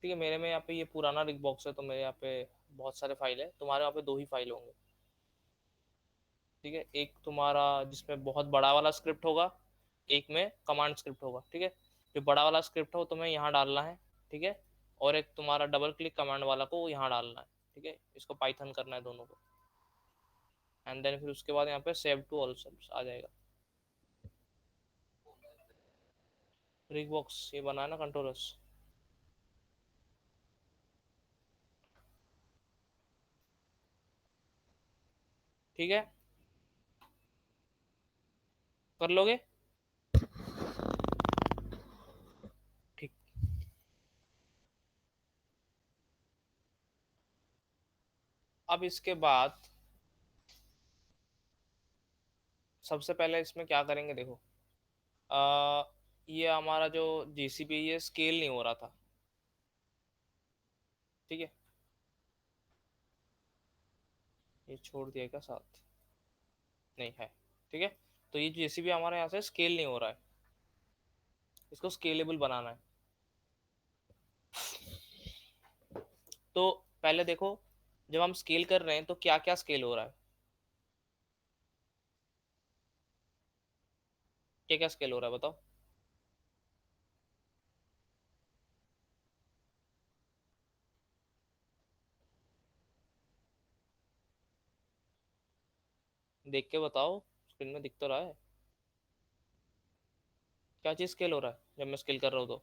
ठीक है, मेरे में यहाँ पे ये पुराना रिग बॉक्स है, तो मेरे यहाँ पे बहुत सारे फाइल है, तुम्हारे वहाँ पे दो ही फाइल होंगे। ठीक है, एक तुम्हारा जिसमें बहुत बड़ा वाला स्क्रिप्ट होगा, एक में कमांड स्क्रिप्ट होगा। ठीक है, जो बड़ा वाला स्क्रिप्ट हो तुम्हें यहाँ डालना है। ठीक है, और एक तुम्हारा डबल क्लिक कमांड वाला को यहाँ डालना है। ठीक है, इसको पाइथन करना है दोनों को। एंड देन फिर उसके बाद यहाँ पे सेव टू ऑल आ जाएगा। रिग बॉक्स ये बना है ना कंट्रोलर्स। ठीक है, कर लोगे। ठीक। अब इसके बाद सबसे पहले इसमें क्या करेंगे देखो, आ, ये हमारा जो जीसीपी ये स्केल नहीं हो रहा था। ठीक है, ये छोड़ दिया क्या साथ, नहीं है। ठीक है, तो ये जेसीबी हमारे यहाँ से स्केल नहीं हो रहा है, इसको स्केलेबल बनाना है। तो पहले देखो, जब हम स्केल कर रहे हैं तो क्या क्या स्केल हो रहा है, क्या क्या स्केल हो रहा है बताओ। देख के बताओ, स्क्रीन में दिख तो रहा है। क्या चीज स्केल हो रहा है जब मैं स्केल कर रहा हूँ तो,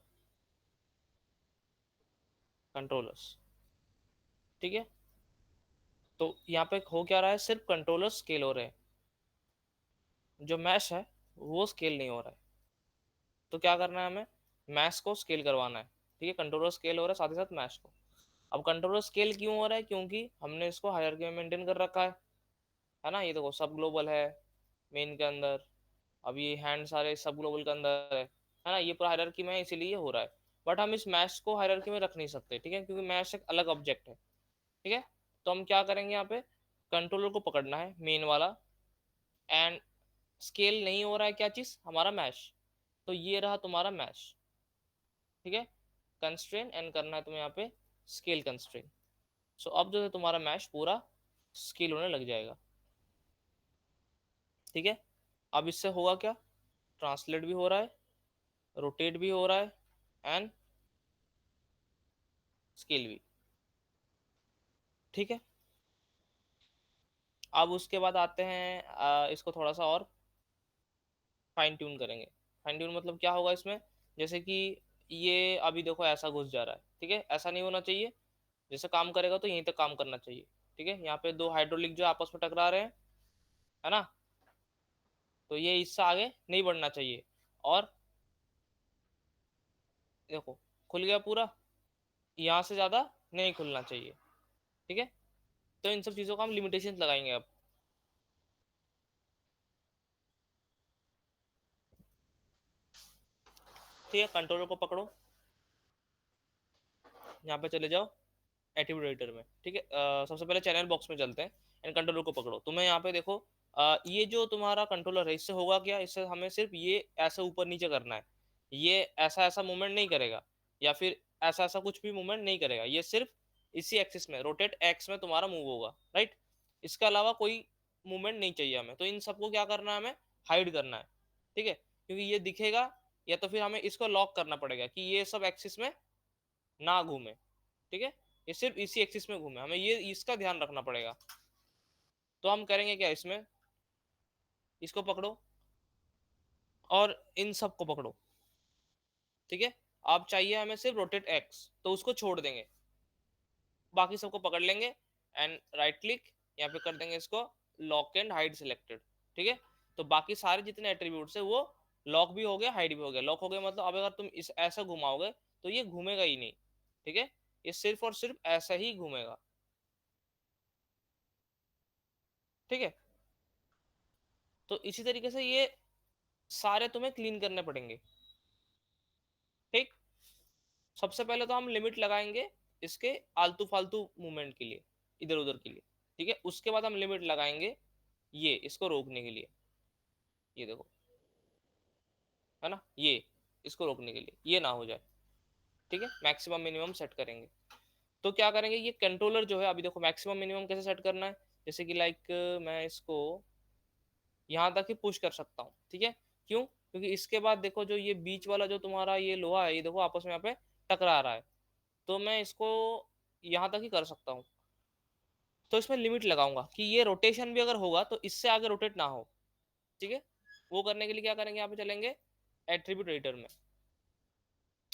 कंट्रोलर्स। ठीक है, तो यहाँ पे हो क्या रहा है, सिर्फ कंट्रोलर स्केल हो रहे हैं, जो मैश है वो स्केल नहीं हो रहा है। तो क्या करना है हमें, मैश को स्केल करवाना है। ठीक है, कंट्रोलर स्केल हो रहा है साथ ही साथ मैश को। अब कंट्रोलर स्केल क्यों हो रहा है, क्योंकि हमने इसको हायरार्की में मेंटेन कर रखा है ना। ये देखो सब ग्लोबल है मेन के अंदर, अब ये हैंड सारे सब ग्लोबल के अंदर है ना, ये पूरा हायरार्की में है इसीलिए हो रहा है। बट हम इस मैश को हायरार्की में रख नहीं सकते, ठीक है, क्योंकि मैश एक अलग ऑब्जेक्ट है। ठीक है, तो हम क्या करेंगे यहाँ पे, कंट्रोलर को पकड़ना है मेन वाला, एंड स्केल नहीं हो रहा है क्या चीज, हमारा मैश। तो ये रहा तुम्हारा मैश। ठीक है, कंस्ट्रेन एंड करना है तुम्हें यहाँ पे स्केल कंस्ट्रेन। सो अब जो है तुम्हारा मैश पूरा स्केल होने लग जाएगा। ठीक है, अब इससे होगा क्या, ट्रांसलेट भी हो रहा है, रोटेट भी हो रहा है, एंड स्केल भी। ठीक है, अब उसके बाद आते हैं इसको थोड़ा सा और फाइन ट्यून करेंगे। फाइन ट्यून मतलब क्या होगा इसमें, जैसे कि ये अभी देखो ऐसा घुस जा रहा है। ठीक है, ऐसा नहीं होना चाहिए, जैसे काम करेगा तो यहीं तक काम करना चाहिए। ठीक है, यहाँ पे दो हाइड्रोलिक जो आपस में टकरा रहे हैं, है ना, तो ये इससे आगे नहीं बढ़ना चाहिए। और देखो खुल गया पूरा, यहाँ से ज्यादा नहीं खुलना चाहिए। ठीक है, तो इन सब चीजों का हम लिमिटेशन लगाएंगे अब। ठीक है, कंट्रोलर को पकड़ो, यहाँ पे चले जाओ एट्रीब्यूट एडिटर में। ठीक है, सबसे पहले चैनल बॉक्स में चलते हैं, एंड कंट्रोलर को पकड़ो। तुम्हें यहाँ पे देखो, ये जो तुम्हारा कंट्रोलर है इससे होगा क्या, इससे हमें सिर्फ ये ऐसे ऊपर नीचे करना है, ये ऐसा ऐसा मूवमेंट नहीं करेगा, या फिर ऐसा ऐसा कुछ भी मूवमेंट नहीं करेगा, ये सिर्फ इसी एक्सिस में रोटेट एक्स में तुम्हारा मूव होगा, राइट। इसके अलावा कोई मूवमेंट नहीं चाहिए हमें, तो इन सबको क्या करना है, हमें हाइड करना है। ठीक है, क्योंकि ये दिखेगा, या तो फिर हमें इसको लॉक करना पड़ेगा कि ये सब एक्सिस में ना घूमे। ठीक है, ये सिर्फ इसी एक्सिस में घूमे, हमें ये इसका ध्यान रखना पड़ेगा। तो हम करेंगे क्या इसमें, इसको पकड़ो और इन सब को पकड़ो। ठीक है, आप चाहिए हमें सिर्फ रोटेट एक्स, तो उसको छोड़ देंगे, बाकी सबको पकड़ लेंगे, एंड राइट क्लिक यहाँ पे कर देंगे इसको लॉक एंड हाइड सिलेक्टेड। ठीक है, तो बाकी सारे जितने एट्रीब्यूट्स है वो लॉक भी हो गया, हाइड भी हो गया। लॉक हो गया मतलब अब अगर तुम इस ऐसा घुमाओगे तो ये घूमेगा ही नहीं। ठीक है, ये सिर्फ और सिर्फ ऐसा ही घूमेगा। ठीक है, तो इसी तरीके से ये सारे तुम्हें क्लीन करने पड़ेंगे। ठीक, सबसे पहले तो हम लिमिट लगाएंगे इसके आलतू फालतू मूवमेंट के लिए, इधर उधर के लिए। ठीक है, उसके बाद हम लिमिट लगाएंगे ये इसको रोकने के लिए, ये देखो, है ना, ये इसको रोकने के लिए ये ना हो जाए। ठीक है, मैक्सिमम मिनिमम सेट करेंगे। तो क्या करेंगे, ये कंट्रोलर जो है, अभी देखो मैक्सिमम मिनिमम कैसे सेट करना है, जैसे कि लाइक मैं इसको यहाँ तक ही पुश कर सकता हूँ, ठीक है। क्यों? क्योंकि इसके बाद देखो जो ये बीच वाला जो तुम्हारा ये लोहा है, ये देखो आपस में यहाँ पे टकरा रहा है, तो मैं इसको यहाँ तक ही कर सकता हूँ। तो इसमें लिमिट लगाऊंगा कि ये रोटेशन भी अगर होगा तो इससे आगे रोटेट ना हो, ठीक है। वो करने के लिए क्या करेंगे, यहाँ पे चलेंगे एट्रीब्यूट एडिटर में।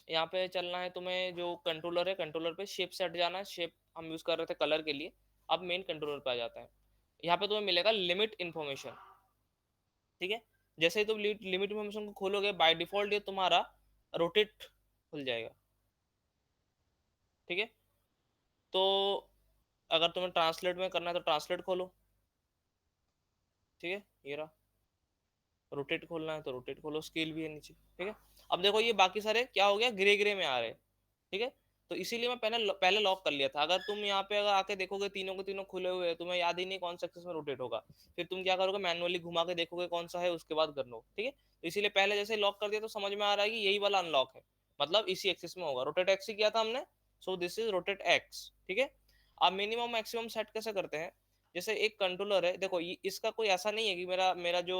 यहाँ पे चलना है तुम्हें, जो कंट्रोलर है कंट्रोलर पे शेप से हट जाना है। शेप हम यूज कर रहे थे कलर के लिए, अब मेन कंट्रोलर पे आ जाते हैं। यहाँ पे तुम्हें मिलेगा लिमिट इन्फॉर्मेशन, ठीक है। जैसे ही तुम लिमिट इन्फॉर्मेशन को खोलोगे, बाय डिफॉल्ट ये तुम्हारा रोटेट खुल जाएगा, ठीक है। तो अगर तुम्हें ट्रांसलेट में करना है तो ट्रांसलेट खोलो, ठीक है, ये रहा। रोटेट खोलना है तो रोटेट खोलो, स्केल भी है नीचे, ठीक है। अब देखो ये बाकी सारे क्या हो गया, ग्रे ग्रे में आ रहे हैं, ठीक है। तो इसीलिए मैं पहले लॉक कर लिया था। अगर तुम यहाँ पे अगर आके देखोगे तीनों के तीनों खुले हुए हैं, तुम्हें याद ही नहीं कौन सा एक्सेस में रोटेट होगा, फिर तुम क्या करोगे, मैनुअली घुमा के देखोगे कौन सा है, उसके बाद कर लो, ठीक है। तो इसीलिए पहले जैसे लॉक कर दिया तो समझ में आ रहा है कि यही वाला अनलॉक है, मतलब इसी एक्सेस में होगा। रोटेट एक्स ही किया था हमने, so this is rotate x, ठीक है। अब मिनिमम मैक्सिमम सेट कैसे करते हैं, जैसे एक कंट्रोलर है, देखो ये इसका कोई ऐसा नहीं है कि मेरा मेरा जो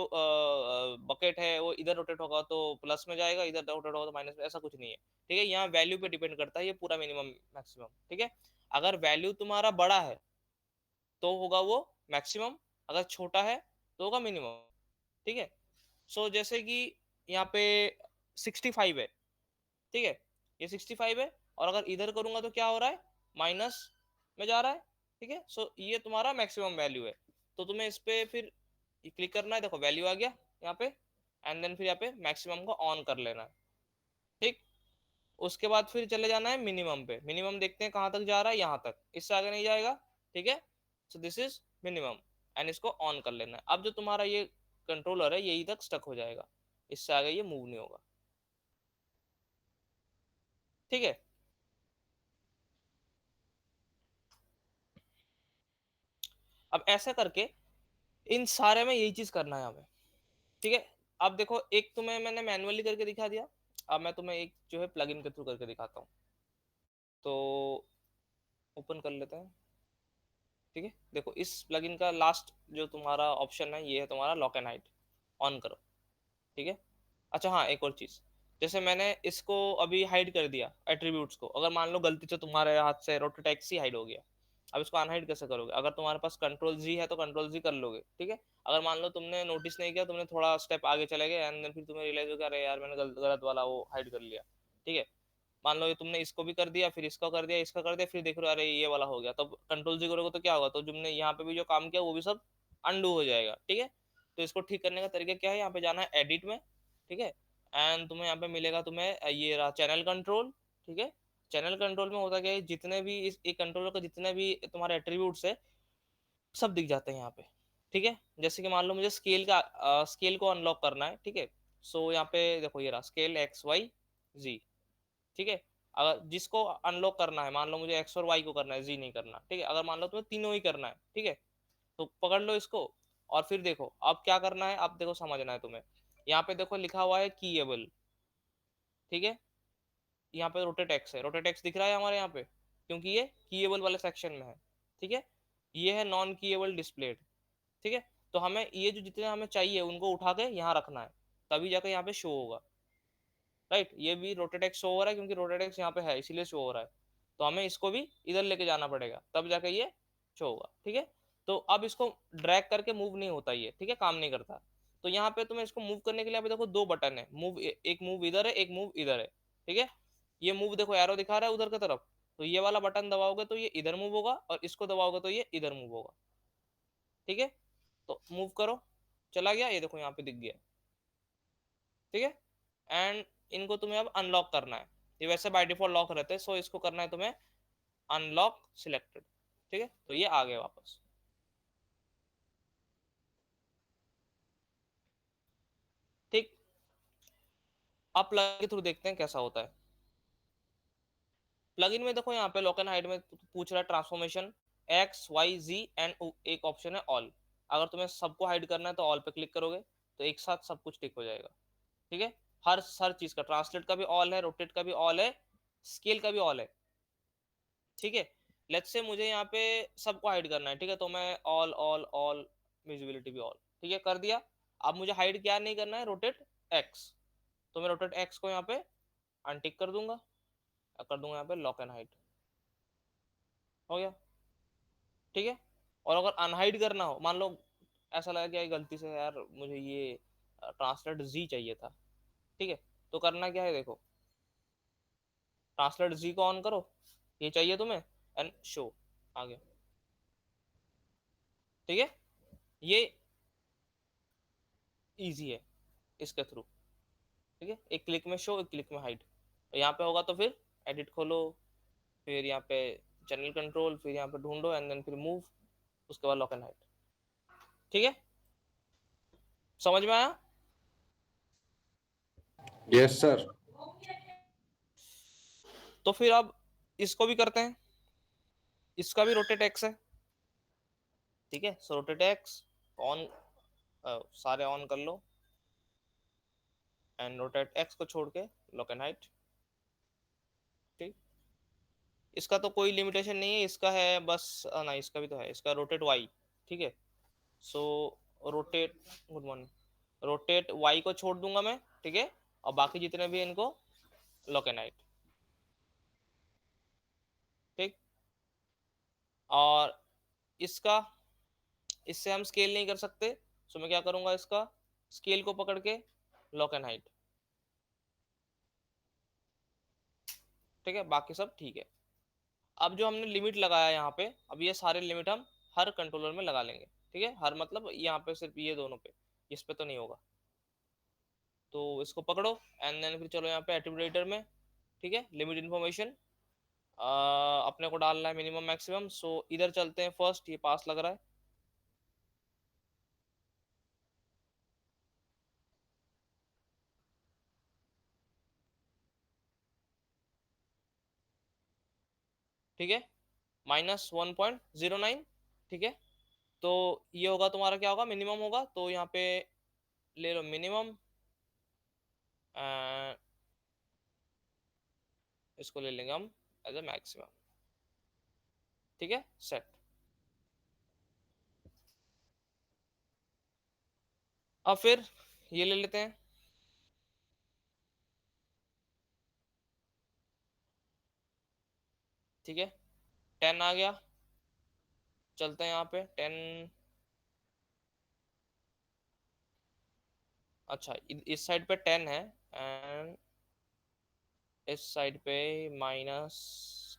बकेट है वो इधर रोटेट होगा तो प्लस में जाएगा, इधर रोटेट होगा तो माइनस में, ऐसा कुछ नहीं है, ठीक है। यहाँ वैल्यू पे डिपेंड करता है ये पूरा मिनिमम मैक्सिमम, ठीक है। अगर वैल्यू तुम्हारा बड़ा है तो होगा वो मैक्सिमम, अगर छोटा है तो होगा मिनिमम, ठीक है। सो जैसे कि यहाँ पे 65 है, ठीक है, ये 65 है, और अगर इधर करूंगा तो क्या हो रहा है, माइनस में जा रहा है, ठीक है। सो ये तुम्हारा मैक्सिमम वैल्यू है। तो तुम्हें इस पे फिर क्लिक करना है, देखो वैल्यू आ गया यहाँ पे, एंड देन फिर यहाँ पे मैक्सिमम को ऑन कर लेना है, ठीक। उसके बाद फिर चले जाना है मिनिमम पे। मिनिमम देखते हैं कहाँ तक जा रहा है, यहाँ तक, इससे आगे नहीं जाएगा, ठीक है। So this is minimum, and इसको ऑन कर लेना है। अब जो तुम्हारा ये कंट्रोलर है यही तक स्टक हो जाएगा, इससे आगे ये मूव नहीं होगा, ठीक है। अब ऐसे करके इन सारे में यही चीज करना है हमें, ठीक है। अब देखो एक तुम्हें मैंने मैनुअली करके दिखा दिया, अब मैं तुम्हें एक जो है प्लगइन के थ्रू करके दिखाता हूँ। तो ओपन कर लेते हैं, ठीक है। देखो इस प्लगइन का लास्ट जो तुम्हारा ऑप्शन है ये है तुम्हारा लॉक एंड हाइड, ऑन करो, ठीक है। अच्छा हाँ, एक और चीज, जैसे मैंने इसको अभी हाइड कर दिया एट्रीब्यूट्स को, अगर मान लो गलती से तुम्हारे हाथ से रोटेटेक्स ही हाइड हो गया, अब इसको अनहाइड कैसे करोगे, अगर तुम्हारे पास कंट्रोल जी है तो कंट्रोल जी कर लोगे, ठीक है। अगर मान लो तुमने नोटिस नहीं किया, तुमने थोड़ा स्टेप आगे चले गए एंड देन फिर तुम्हें रियलाइज हो गया अरे यार मैंने गलत वाला वो हाइड कर लिया, ठीक है। मान लो ये तुमने इसको भी कर दिया, फिर इसका कर दिया, इसका कर दिया, फिर देख रहे हो अरे ये वाला हो गया, तो कंट्रोल जी करोगे तो क्या होगा, तो तुमने यहाँ पे भी जो काम किया वो भी सब अंडू हो जाएगा, ठीक है। तो इसको ठीक करने का तरीका क्या है, यहाँ पे जाना है एडिट में, ठीक है। एंड तुम्हें यहाँ पे मिलेगा तुम्हें ये रहा चैनल कंट्रोल, ठीक है। चैनल कंट्रोल में होता क्या है, जितने भी इस एक कंट्रोलर का जितने भी तुम्हारे एट्रीब्यूट्स है सब दिख जाते हैं यहाँ पे, ठीक है। जैसे कि मान लो मुझे स्केल को अनलॉक करना है, ठीक है। सो यहाँ पे देखो ये रहा स्केल एक्स वाई जी, ठीक है। अगर जिसको अनलॉक करना है, मान लो मुझे एक्स और वाई को करना है, जी नहीं करना, ठीक है। अगर मान लो तुम्हें तीनों ही करना है, ठीक है, तो पकड़ लो इसको, और फिर देखो अब क्या करना है, अब देखो समझना है तुम्हें। यहाँ पे देखो लिखा हुआ है कीएबल, ठीक है। यहाँ पे रोटेट एक्स है, रोटेट एक्स दिख रहा है हमारे यहाँ पे, क्योंकि ये कीएबल वाले सेक्शन में है, ठीक है। ये है नॉन कीएबल डिस्प्लेड, ठीक है। तो हमें ये जो जितने हमें चाहिए उनको उठा के यहाँ रखना है, तभी जाके यहाँ पे शो होगा, राइट। ये भी रोटेटेक्स शो हो रहा है क्योंकि रोटेटेक्स यहाँ पे है इसीलिए शो हो रहा है, तो हमें इसको भी इधर लेके जाना पड़ेगा तब जाके ये शो होगा, ठीक है। तो अब इसको ड्रैग करके मूव नहीं होता ये, ठीक है, काम नहीं करता। तो यहाँ पे तुम्हें इसको मूव करने के लिए, अभी देखो दो बटन है, मूव, एक मूव इधर है, एक मूव इधर है, ठीक है। ये मूव देखो एरो दिखा रहा है उधर की तरफ, तो ये वाला बटन दबाओगे तो ये इधर मूव होगा, और इसको दबाओगे तो ये इधर मूव होगा, ठीक है। तो मूव करो, चला गया, ये देखो यहाँ पे दिख गया, ठीक है। एंड इनको तुम्हें अब अनलॉक करना है, ये वैसे बाय डिफॉल्ट लॉक रहते हैं, सो इसको करना है तुम्हें अनलॉक सिलेक्टेड, ठीक है। तो ये आ गए वापस, ठीक। अब प्लग के थ्रू देखते हैं कैसा होता है। प्लगइन में देखो यहाँ पे लॉक एंड हाइड में पूछ रहा है transformation X Y G and एक ऑप्शन है ऑल। अगर तुम्हें सबको हाइड करना है तो ऑल पे क्लिक करोगे तो एक साथ सब कुछ टिक हो जाएगा, ठीक है। हर हर चीज का ट्रांसलेट का भी ऑल है, रोटेट का भी ऑल है, स्केल का भी ऑल है, ठीक है। लेट्स से मुझे यहाँ पे सबको हाइड करना है, ठीक है, तो मैं ऑल ऑल ऑल, विजिबिलिटी भी ऑल, ठीक है, कर दिया। अब मुझे हाइड क्या नहीं करना है, रोटेट एक्स, तो मैं रोटेट एक्स को यहाँ पे अनटिक कर दूंगा, कर दूंगा यहाँ पे लॉक एंड हाइड, हो गया, ठीक है। और अगर अनहाइड करना हो, मान लो ऐसा लगा कि गलती से यार मुझे ये ट्रांसलेट जी चाहिए था, ठीक है, तो करना क्या है देखो, ट्रांसलेट जी को ऑन करो, ये चाहिए तुम्हें, एंड शो आ गया, ठीक है। ये इजी है इसके थ्रू, ठीक है, एक क्लिक में शो, एक क्लिक में हाइड। तो यहाँ पे होगा तो फिर एडिट खोलो, फिर यहाँ पे चैनल कंट्रोल, फिर यहाँ पे ढूंढो एंड देन फिर मूव, उसके बाद लॉक एंड हाइड, ठीक है, समझ में आया। Yes sir. तो फिर अब इसको भी करते हैं, इसका भी रोटेट एक्स है, ठीक है, सो रोटेट एक्स ऑन, सारे ऑन कर लो, एंड रोटेट एक्स को छोड़ के लॉक एंड हाइड, ठीक। इसका तो कोई लिमिटेशन नहीं है, इसका है बस, ना इसका भी तो है, इसका रोटेट वाई, ठीक है, so rotate, good morning, rotate Y को छोड़ दूंगा मैं, ठीक है, और बाकी जितने भी इनको लॉक एंड हाइड, ठीक। और इसका, इससे हम स्केल नहीं कर सकते, सो मैं क्या करूंगा, इसका स्केल को पकड़ के लॉक एंड हाइड, ठीक है, बाकी सब ठीक है। अब जो हमने लिमिट लगाया यहाँ पे, अब ये सारे लिमिट हम हर कंट्रोलर में लगा लेंगे, ठीक है, हर मतलब यहाँ पे सिर्फ ये दोनों पे, इस पे तो नहीं होगा। तो इसको पकड़ो एंड देन फिर चलो यहाँ पे एट्रीब्यूट में, ठीक है, लिमिट इन्फॉर्मेशन अपने को डालना है मिनिमम मैक्सिमम, सो इधर चलते हैं, फर्स्ट ये पास लग रहा है, ठीक है, -1.09, ठीक है। तो ये होगा तुम्हारा, क्या होगा, मिनिमम होगा, तो यहाँ पे ले लो मिनिमम, इसको ले लेंगे हम एज ए मैक्सिमम, ठीक है, सेट। अब फिर ये ले लेते हैं, ठीक है, 10 आ गया, चलते हैं यहाँ पे 10, अच्छा इस साइड पे 10 है, एंड इस साइड पे माइनस,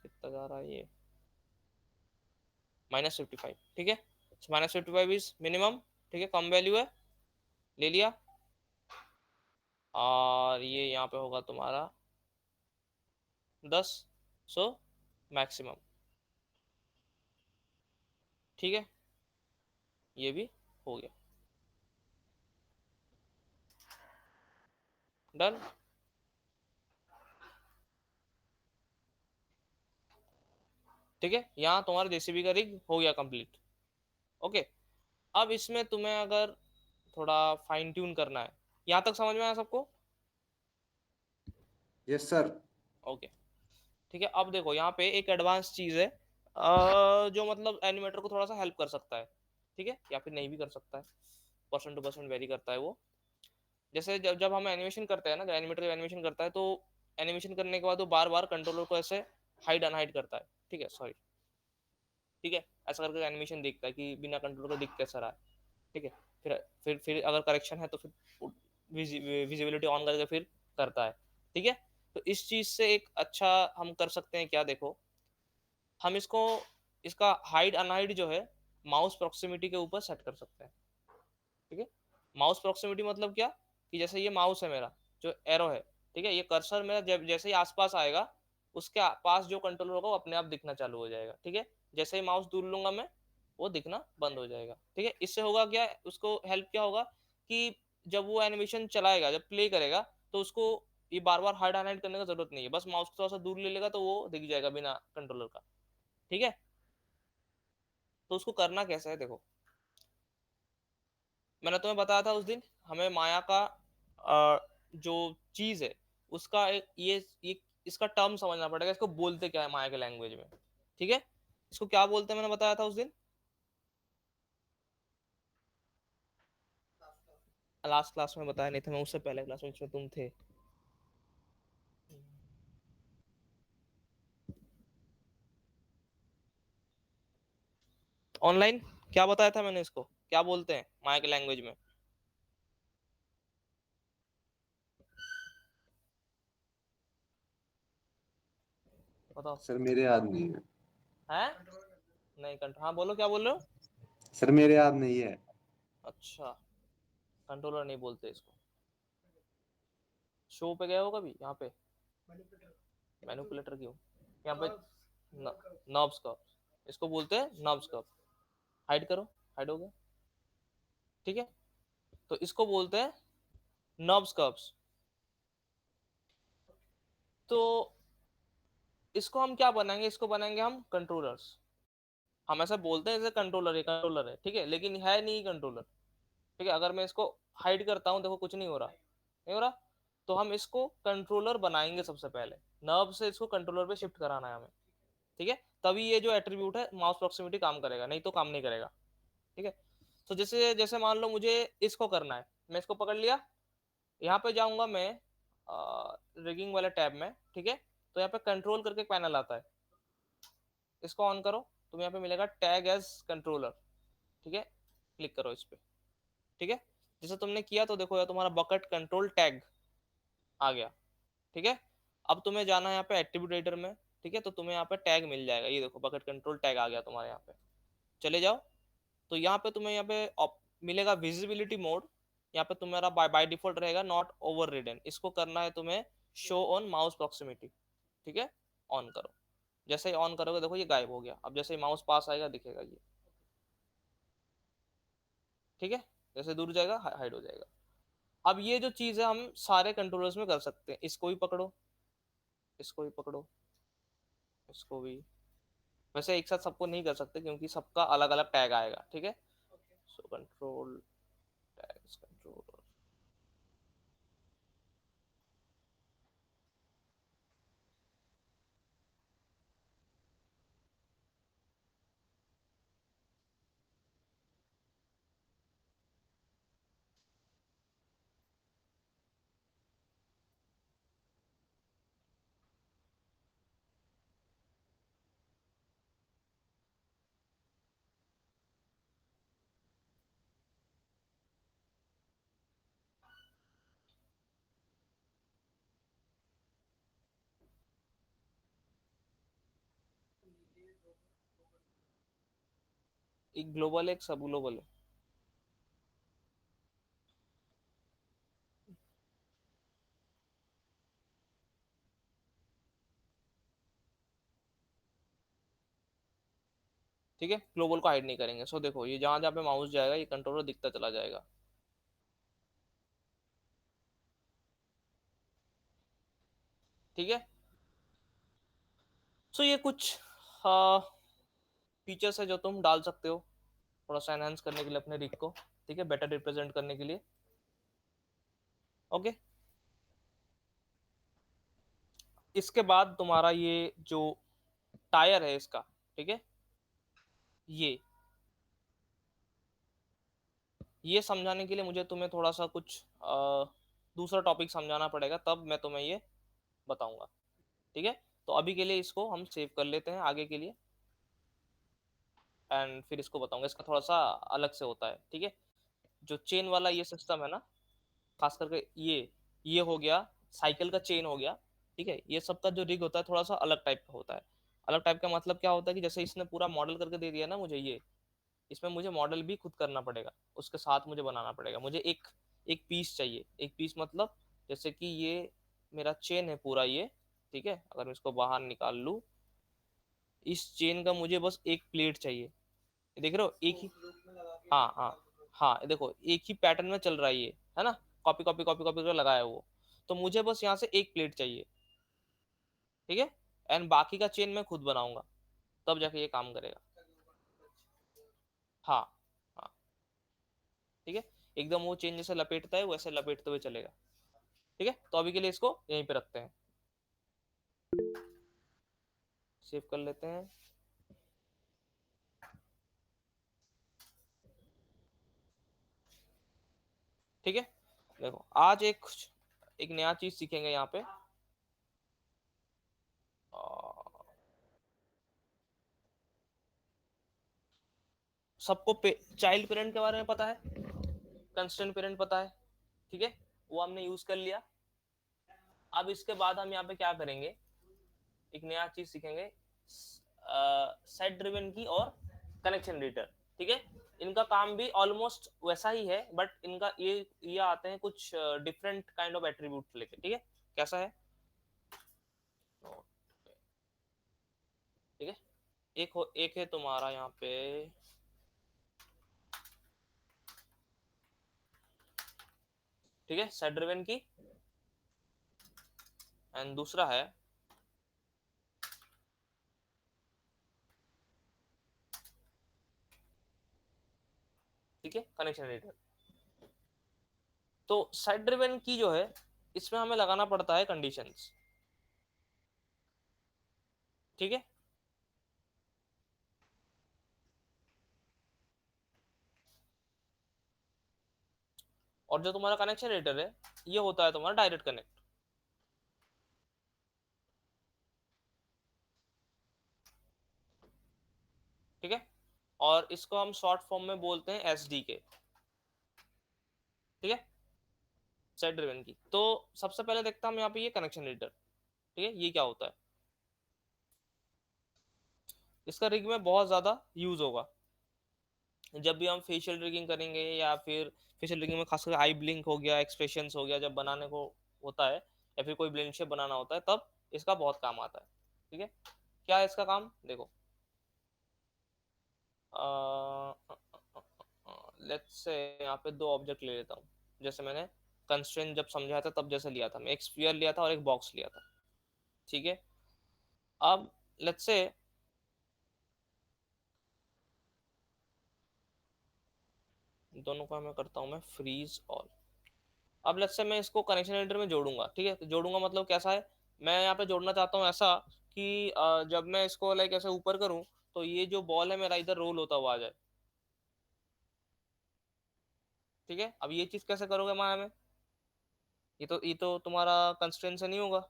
कितना जा रहा है ये, -55, ठीक है, -55 इज मिनिमम, ठीक है, कम वैल्यू है, ले लिया। और ये यहाँ पे होगा तुम्हारा 10, सो मैक्सिमम, ठीक है, ये भी हो गया, डन, ठीक है, यहाँ तुम्हारा जेसीबी का रिग हो गया कंप्लीट, ओके। अब इसमें तुम्हें अगर थोड़ा फाइन ट्यून करना है, यहाँ तक समझ में आया सबको, यस सर। ओके, ठीक है। अब देखो यहाँ पे एक एडवांस चीज है, जो मतलब एनिमेटर को थोड़ा सा हेल्प कर सकता है, ठीक है, या फिर नहीं भी कर सकता है, पर्सन टू पर्सन वेरी करता है वो। जैसे जब जब हम एनिमेशन करते हैं ना, जब एनिमेटर एनिमेशन करता है, तो एनिमेशन करने के बाद वो बार बार कंट्रोलर को ऐसे हाइड अनहाइड करता है, ठीक है, सॉरी, ठीक है, ऐसा करके एनिमेशन दिखता है कि बिना कंट्रोलर को दिख कैसा रहा है, ठीक है। फिर अगर करेक्शन है तो फिर विजिबिलिटी ऑन करके फिर करता है, ठीक है। तो इस चीज से एक अच्छा हम कर सकते हैं क्या, देखो, हम इसको, इसका हाइड अनहाइड जो है माउस प्रॉक्सिमिटी के ऊपर सेट कर सकते हैं, ठीक है। माउस प्रॉक्सिमिटी मतलब क्या, कि जैसे ये माउस है मेरा, जो एरो है, ठीक है, ये कर्सर मेरा जब जैसे ही आसपास आएगा, उसके पास जो कंट्रोलर होगा वो अपने आप दिखना चालू हो जाएगा, ठीक है। जैसे ही माउस दूर लूंगा मैं, वो दिखना बंद हो जाएगा, ठीक है। इससे होगा क्या, उसको हेल्प क्या होगा, कि जब वो एनिमेशन चलाएगा, जब प्ले करेगा, तो उसको ये बार बार हाइड हाइड करने का जरूरत नहीं है, बस माउस को थोड़ा सा दूर ले लेगा तो वो दिख जाएगा बिना कंट्रोलर का, ठीक है। तो उसको करना कैसे है देखो, मैंने तुम्हें बताया था उस दिन, हमें माया का जो चीज है उसका एक ये इसका टर्म समझना पड़ेगा, इसको बोलते क्या है माया के लैंग्वेज में, ठीक है। इसको क्या बोलते हैं, मैंने बताया था उस दिन, लास्ट क्लास में बताया नहीं था मैं, उससे पहले क्लास में जिसमें तुम थे। ऑनलाइन क्या बताया था मैंने, इसको क्या बोलते हैं माया के लैंग्वेज में, बताओ। सर मेरे याद नहीं है। है, नहीं कंट्रोल, हाँ बोलो क्या बोल रहे हो। सर मेरे याद नहीं है। अच्छा, कंट्रोलर नहीं बोलते इसको। शो पे गए हो कभी यहाँ पे, मैनिपुलेटर क्यों, यहाँ पे नॉब्स का, इसको बोलते हैं नॉब्स का। हाइड करो, हाइड हो गया, ठीक है। तो इसको बोलते हैं नॉब्स कर्व्स। तो इसको हम क्या बनाएंगे, इसको बनाएंगे हम कंट्रोलर्स। हम ऐसा बोलते हैं जैसे कंट्रोलर है, ठीक है, लेकिन है नहीं कंट्रोलर, ठीक है। अगर मैं इसको हाइड करता हूँ, देखो कुछ नहीं हो रहा, नहीं हो रहा, तो हम इसको कंट्रोलर बनाएंगे सबसे पहले, नर्व से इसको कंट्रोलर पे शिफ्ट कराना है हमें, ठीक है। तभी ये जो एट्रीब्यूट है माउस प्रॉक्सिमिटी काम करेगा, नहीं तो काम नहीं करेगा, ठीक है। तो जैसे जैसे मान लो मुझे इसको करना है, मैं इसको पकड़ लिया, यहाँ पे जाऊंगा मैं रिगिंग वाले टैब में, ठीक है। तो यहाँ पे कंट्रोल करके पैनल आता है, इसको ऑन करो, तुम्हें यहाँ पे मिलेगा टैग एज कंट्रोलर, ठीक है। क्लिक करो इस पे, ठीक है। जैसे तुमने किया तो देखो यार तुम्हारा बकेट कंट्रोल टैग आ गया, ठीक है। अब तुम्हें जाना है यहाँ पे एट्रीब्यूट एडिटर में, ठीक है, तो तुम्हें यहाँ पे टैग मिल जाएगा, ये देखो बकेट कंट्रोल टैग आ गया तुम्हारे यहाँ पे। चले जाओ, तो यहाँ पे तुम्हें यहाँ पे मिलेगा विजिबिलिटी मोड, यहाँ पे तुम्हारा बाय डिफॉल्ट रहेगा नॉट ओवर रिडन, इसको करना है तुम्हें शो ऑन माउस प्रॉक्सिमिटी, ठीक है। ऑन करो, जैसे ही ऑन करोगे देखो ये गायब हो गया, अब जैसे ही माउस पास आएगा दिखेगा ये, ठीक है। जैसे दूर जाएगा हाइड हो जाएगा। अब ये जो चीज है हम सारे कंट्रोलर्स में कर सकते हैं, इसको भी पकड़ो, इसको भी पकड़ो, इसको भी, वैसे एक साथ सबको नहीं कर सकते क्योंकि सबका अलग अलग टैग आएगा, ठीक है। सो कंट्रोल टैग्स कंट्रोलर, एक ग्लोबल एक सब ग्लोबल है, ठीक है। ग्लोबल को हाइड नहीं करेंगे, सो देखो ये जहां जहां पे माउस जाएगा ये कंट्रोलर दिखता चला जाएगा, ठीक है। सो ये कुछ फीचर्स है जो तुम डाल सकते हो थोड़ा सा एनहांस करने के लिए अपने रिग को, ठीक है, बेटर रिप्रेजेंट करने के लिए, ओके। इसके बाद तुम्हारा ये जो टायर है इसका, ठीक है, ये समझाने के लिए मुझे तुम्हें थोड़ा सा कुछ दूसरा टॉपिक समझाना पड़ेगा, तब मैं तुम्हें ये बताऊंगा, ठीक है। तो अभी के लिए इसको हम सेव कर लेते हैं आगे के लिए, एंड फिर इसको बताऊंगा, इसका थोड़ा सा अलग से होता है, ठीक है। जो चेन वाला ये सिस्टम है ना, खास करके ये हो गया, साइकिल का चेन हो गया, ठीक है। ये सब का जो रिग होता है थोड़ा सा अलग टाइप का होता है। अलग टाइप का मतलब क्या होता है कि जैसे इसने पूरा मॉडल करके दे दिया ना मुझे ये, इसमें मुझे मॉडल भी खुद करना पड़ेगा, उसके साथ मुझे बनाना पड़ेगा, मुझे एक एक पीस चाहिए, एक पीस मतलब जैसे कि ये मेरा चेन है पूरा ये, ठीक है। अगर मैं इसको बाहर निकाल लूँ, इस चेन का मुझे बस एक प्लेट चाहिए, ये देख रहे हो एक ही, हाँ हाँ, हाँ देखो एक ही पैटर्न में चल रहा है ये, है ना, कॉपी कॉपी कॉपी कॉपी कर लगाया है वो, तो मुझे बस यहाँ से एक प्लेट चाहिए, ठीक है। एंड बाकी का चेन मैं खुद बनाऊंगा, तब जाके ये काम करेगा, हाँ हाँ, ठीक है। एकदम वो चेन जैसे लपेटता है वैसे लपेटते हुए चलेगा, ठीक है। तो अभी के लिए इसको यहीं पे रखते हैं। सेव कर लेते हैं। ठीक है, देखो आज एक एक नया चीज सीखेंगे यहाँ पे। सबको चाइल्ड पेरेंट के बारे में पता है, कंस्टेंट पेरेंट पता है, ठीक है, वो हमने यूज कर लिया। अब इसके बाद हम यहाँ पे क्या करेंगे, एक नया चीज सीखेंगे, सेट ड्रिवन की और कनेक्शन रीडर। ठीक है, इनका काम भी ऑलमोस्ट वैसा ही है, बट इनका ये आते हैं कुछ डिफरेंट काइंड ऑफ एट्रीब्यूट लेके। ठीक है, कैसा है, ठीक है, एक है तुम्हारा यहाँ पे, ठीक है, सेट ड्रिवन की, एंड दूसरा है, ठीक है, कनेक्शन रीडर। तो सेट ड्रिवन की जो है, इसमें हमें लगाना पड़ता है कंडीशंस। ठीक है, और जो तुम्हारा कनेक्शन रीडर है, ये होता है तुम्हारा डायरेक्ट कनेक्ट। ठीक है, और इसको हम शॉर्ट फॉर्म में बोलते हैं एसडीके। ठीक है, सेट ड्रिवन की। तो सबसे पहले देखता हम यहाँ पे ये कनेक्शन रीडर। ठीक है, ये क्या होता है, इसका रिग में बहुत ज्यादा यूज होगा। जब भी हम फेशियल रिगिंग करेंगे, या फिर फेशियल रिगिंग में खासकर आई ब्लिंक हो गया, एक्सप्रेशंस हो गया, जब बनाने को होता है, या फिर कोई ब्लिंक शेप बनाना होता है, तब इसका बहुत काम आता है। ठीक है, क्या है इसका काम, देखो, लेट्स से यहाँ पे दो ऑब्जेक्ट ले लेता हूँ। जैसे मैंने कंस्ट्रेंट जब समझाया था तब जैसे लिया था, मैं एक स्फीयर लिया था और एक बॉक्स लिया था। ठीक है, अब लेट्स से दोनों का मैं करता हूँ मैं फ्रीज ऑल। अब लेट्स से मैं इसको कनेक्शन एडिटर में जोड़ूंगा। ठीक है, तो जोड़ूंगा मतलब कैसा है, मैं यहाँ पे जोड़ना चाहता हूँ ऐसा कि जब मैं इसको लाइक ऐसे ऊपर करूँ, तो ये जो बॉल है मेरा इधर रोल होता हुआ आ जाए। ठीक है, अब ये चीज कैसे करोगे माया में, ये तो तुम्हारा कंस्ट्रेंट से नहीं होगा।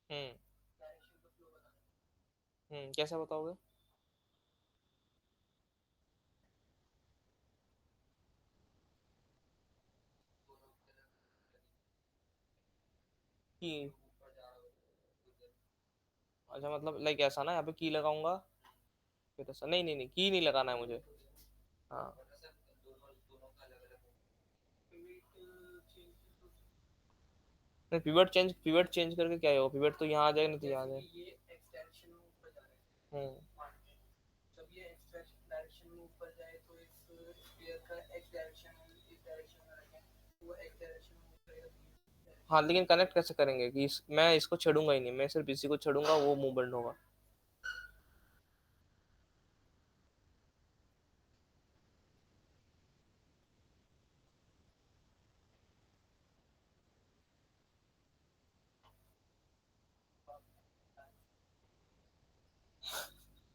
हम्म। कैसे बताओगे, कि अच्छा मतलब लाइक ऐसा ना, यहाँ पे की लगाऊंगा, फिर ऐसा, नहीं नहीं नहीं, की नहीं लगाना है मुझे। हाँ, नहीं, पिवट चेंज करके क्या होगा, पिवट तो यहाँ आ जाएगा, नहीं तो यहाँ आ जाएगा। हाँ, लेकिन कनेक्ट कैसे करेंगे कि मैं इसको छेड़ूंगा ही नहीं, मैं सिर्फ इसी को छेड़ूंगा, वो मूवमेंट होगा।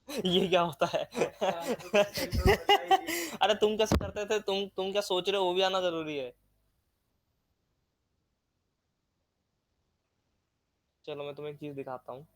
ये क्या होता है अरे तुम कैसे करते थे, तुम क्या सोच रहे हो, वो भी आना जरूरी है। चलो मैं तुम्हें एक चीज दिखाता हूँ।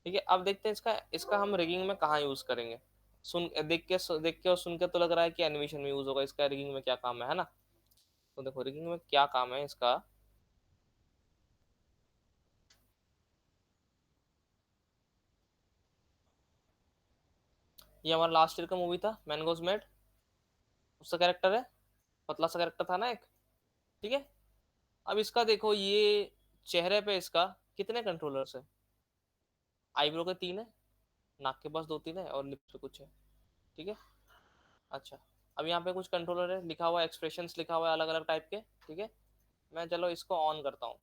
ठीक है, अब देखते हैं इसका इसका हम रिगिंग में कहाँ यूज करेंगे। देख के और सुन के तो लग रहा है कि एनिमेशन में यूज होगा, इसका रिगिंग में क्या काम है ना। तो देखो रिगिंग में क्या काम है इसका। ये हमारा लास्ट ईयर का मूवी था मैन मेड, उसका कैरेक्टर है, पतला सा कैरेक्टर था ना एक, ठीक है। अब इसका देखो ये चेहरे पे इसका कितने कंट्रोलर्स है, आईब्रो के 3 है, नाक के पास 2-3 है और लिप्स पे कुछ है, ठीक है। अच्छा, अब यहाँ पे कुछ कंट्रोलर है, लिखा हुआ है एक्सप्रेशंस, लिखा हुआ है अलग अलग टाइप के, ठीक है। मैं चलो इसको ऑन करता हूँ,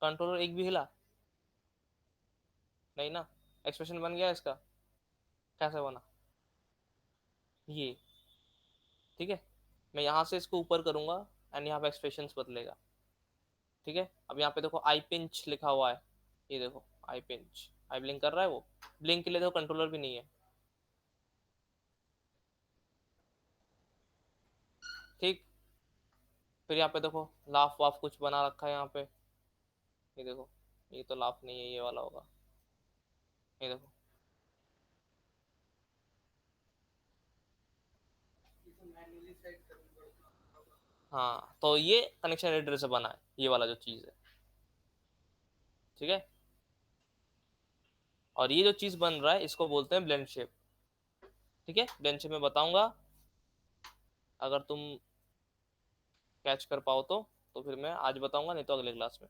कंट्रोलर एक भी हिला नहीं ना, एक्सप्रेशन बन गया इसका, कैसे बना ये, ठीक है। मैं यहाँ से इसको ऊपर करूंगा एंड यहाँ पे एक्सप्रेशंस बदलेगा, ठीक है। अब यहाँ पे देखो आई पिंच लिखा हुआ है, ये देखो आई पिंच, आई ब्लिंक कर रहा है वो, ब्लिंक के लिए देखो कंट्रोलर भी नहीं है, ठीक। फिर यहाँ पे देखो लाफ वाफ कुछ बना रखा है यहाँ पे, ये देखो, ये तो लाफ नहीं है, ये वाला होगा, ये देखो। हाँ, तो ये कनेक्शन एडिटर से बना है ये वाला जो चीज है, ठीक है। और ये जो चीज बन रहा है इसको बोलते हैं ब्लेंड शेप, ठीक है। ब्लेंड शेप में बताऊंगा, अगर तुम कैच कर पाओ तो फिर मैं आज बताऊंगा, नहीं तो अगले क्लास में,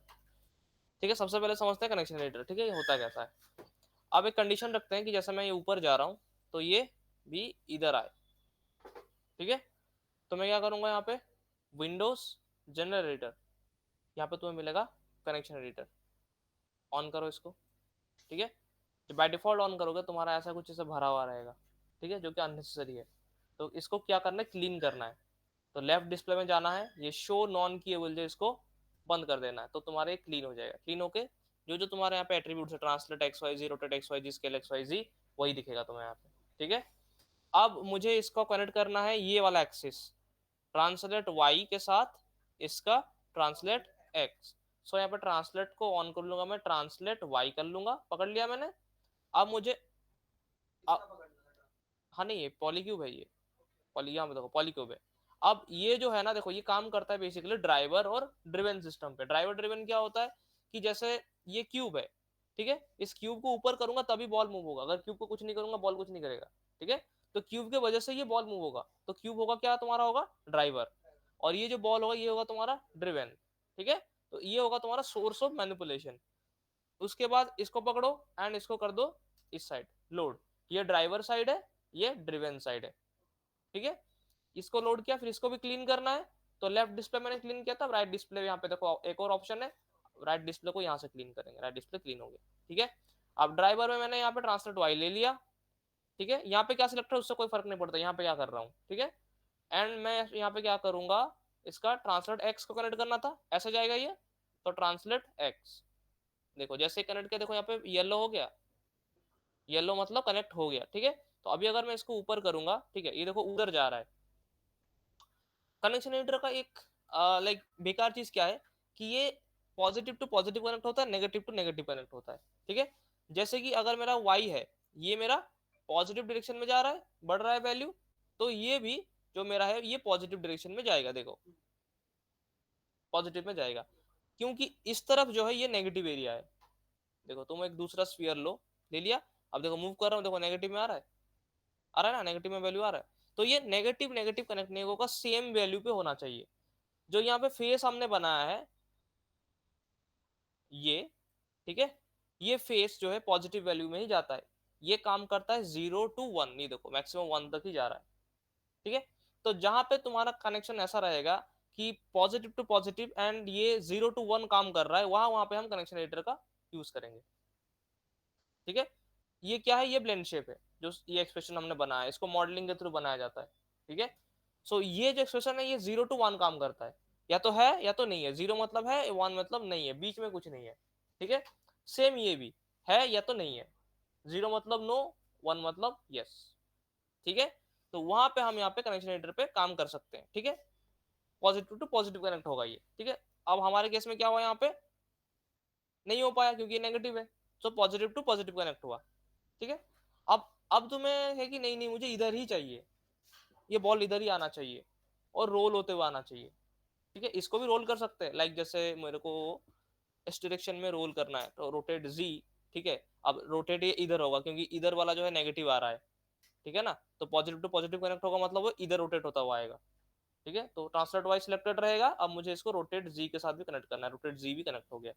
ठीक है। सबसे पहले समझते हैं कनेक्शन एडिटर, ठीक है, ये होता कैसा है। अब एक कंडीशन रखते हैं कि जैसे मैं ये ऊपर जा रहा हूँ तो ये भी इधर आए, ठीक है। तो मैं क्या करूंगा, यहाँ पे विंडोज जनरल एडिटर, यहाँ पे तुम्हें मिलेगा कनेक्शन एडिटर, ऑन करो इसको, ठीक है। जो बाय डिफॉल्ट ऑन करोगे तुम्हारा ऐसा कुछ ऐसा भरा हुआ रहेगा, ठीक है, जो कि अननेसेसरी है। तो इसको क्या करना है, क्लीन करना है। तो लेफ्ट डिस्प्ले में जाना है, ये शो नॉन की बोल जो इसको बंद कर देना है, तो तुम्हारे क्लीन हो जाएगा। क्लीन होके जो जो तुम्हारे यहाँ पे एट्रीब्यूट्स है, ट्रांसलेट एक्स वाई जी, रोटेट एक्स वाई जी, स्केल एक्स वाई जी, वही दिखेगा तुम्हें यहाँ पे, ठीक है। अब मुझे इसको कनेक्ट करना है ये वाला एक्सिस, ट्रांसलेट वाई के साथ इसका ट्रांसलेट एक्स। सो यहाँ पे ट्रांसलेट को ऑन कर लूंगा, मैं ट्रांसलेट वाई कर लूंगा, पकड़ लिया मैंने। अब मुझे हाँ नहीं, ये पॉलीक्यूब है, ये पॉली, यहाँ पे देखो पॉलीक्यूब है। अब ये जो है ना, देखो ये काम करता है बेसिकली ड्राइवर और ड्रिवन सिस्टम पे। ड्राइवर ड्रिवन क्या होता है कि जैसे ये क्यूब है, ठीक है, इस क्यूब को ऊपर करूंगा तभी बॉल मूव होगा, अगर क्यूब को कुछ नहीं करूंगा बॉल कुछ नहीं करेगा, ठीक है। तो क्यूब के वजह से ये बॉल मूव होगा, तो क्यूब होगा क्या तुम्हारा, होगा ड्राइवर, और ये जो बॉल होगा ये होगा तुम्हारा ड्रिवन, ठीक है। तो ये होगा तुम्हारा सोर्स ऑफ मैनिपुलेशन। उसके बाद इसको पकड़ो एंड इसको कर दो इस साइड लोड, ये ड्राइवर साइड है, ये ड्रिवन साइड है, ठीक है। इसको लोड किया, फिर इसको भी क्लीन करना है। तो लेफ्ट डिस्प्ले मैंने क्लीन किया था, राइट डिस्प्ले यहाँ पे देखो एक और ऑप्शन है, राइट डिस्प्ले को यहाँ से क्लीन करेंगे, राइट डिस्प्ले क्लीन हो गया, ठीक है। अब ड्राइवर में मैंने यहाँ पे ट्रांसलेट वाई ले लिया, ठीक है। यहाँ पे क्या सिलेक्ट है उससे कोई फर्क नहीं पड़ता, यहाँ पे क्या कर रहा हूँ, ठीक है। एंड मैं यहाँ पे क्या करूंगा, इसका ट्रांसलेट एक्स को कनेक्ट करना था, ऐसे जाएगा ये, तो ट्रांसलेट एक्स, देखो जैसे कनेक्ट किया, देखो यहाँ पे येलो हो गया, येलो मतलब कनेक्ट हो गया, ठीक है। तो अभी अगर मैं इसको ऊपर करूंगा, ठीक है, ये देखो उधर जा रहा है। कनेक्शन एडिटर का एक लाइक बेकार चीज क्या है कि ये पॉजिटिव टू पॉजिटिव कनेक्ट होता है, नेगेटिव टू नेगेटिव कनेक्ट होता है, ठीक है। जैसे कि अगर मेरा y है, ये मेरा पॉजिटिव डायरेक्शन में जा रहा है, बढ़ रहा है वैल्यू, तो ये भी जो मेरा है ये पॉजिटिव डायरेक्शन में जाएगा, देखो पॉजिटिव में जाएगा, क्योंकि इस तरफ जो है ये नेगेटिव एरिया है। देखो तुम एक दूसरा स्फीयर लो, ले लिया, अब देखो मूव कर रहा हूँ, देखो नेगेटिव में आ रहा है, आ रहा है ना, नेगेटिव में वैल्यू आ रहा है। तो ये नेगेटिव नेगेटिव कनेक्ट नहीं होगा, सेम वैल्यू पे होना चाहिए। जो यहाँ पे फेस हमने बनाया है ये, ठीक है, ये फेस जो है पॉजिटिव वैल्यू में ही जाता है, ये काम करता है 0 to 1, नहीं देखो मैक्सिमम 1 तक ही जा रहा है, ठीक है। तो जहां पे तुम्हारा कनेक्शन ऐसा रहेगा कि पॉजिटिव टू पॉजिटिव एंड ये 0 to 1 काम कर रहा है, वहां वहां पे हम कनेक्शन एडिटर का यूज करेंगे, ठीक है। ये क्या है, ये ब्लेंड शेप है, जो ये एक्सप्रेशन हमने बनाया है, इसको मॉडलिंग के थ्रू बनाया जाता है, ठीक है। सो ये जो एक्सप्रेशन है ये 0 to 1 काम करता है, या तो है या तो नहीं है, 0 मतलब है, 1 मतलब नहीं है, बीच में कुछ नहीं है, ठीक है। सेम ये भी है या तो नहीं है, 0 मतलब नो, 1 मतलब यस, ठीक है। तो वहां पे हम यहाँ पे कनेक्शन एडिटर पे काम कर सकते हैं, ठीक है। पॉजिटिव टू पॉजिटिव कनेक्ट होगा ये, ठीक है। अब हमारे केस में क्या हुआ, यहाँ पे नहीं हो पाया क्योंकि ये नेगेटिव है, so positive to positive connect हुआ, ठीक है। अब तुम्हें है कि नहीं नहीं मुझे इधर ही चाहिए, ये बॉल इधर ही आना चाहिए और रोल होते हुए आना चाहिए, ठीक है। इसको भी रोल कर सकते हैं, लाइक जैसे मेरे को इस डायरेक्शन में रोल करना है तो रोटेट जी, ठीक है। अब रोटेट ये इधर होगा क्योंकि इधर वाला जो है नेगेटिव आ रहा है, ठीक है ना, तो पॉजिटिव टू पॉजिटिव कनेक्ट होगा, मतलब वो इधर रोटेट होता हुआ आएगा, ठीक है। तो ट्रांसलेट वाई सिलेक्टेड रहेगा। अब मुझे इसको रोटेट जी के साथ भी कनेक्ट करना है, रोटेट जी भी कनेक्ट हो गया,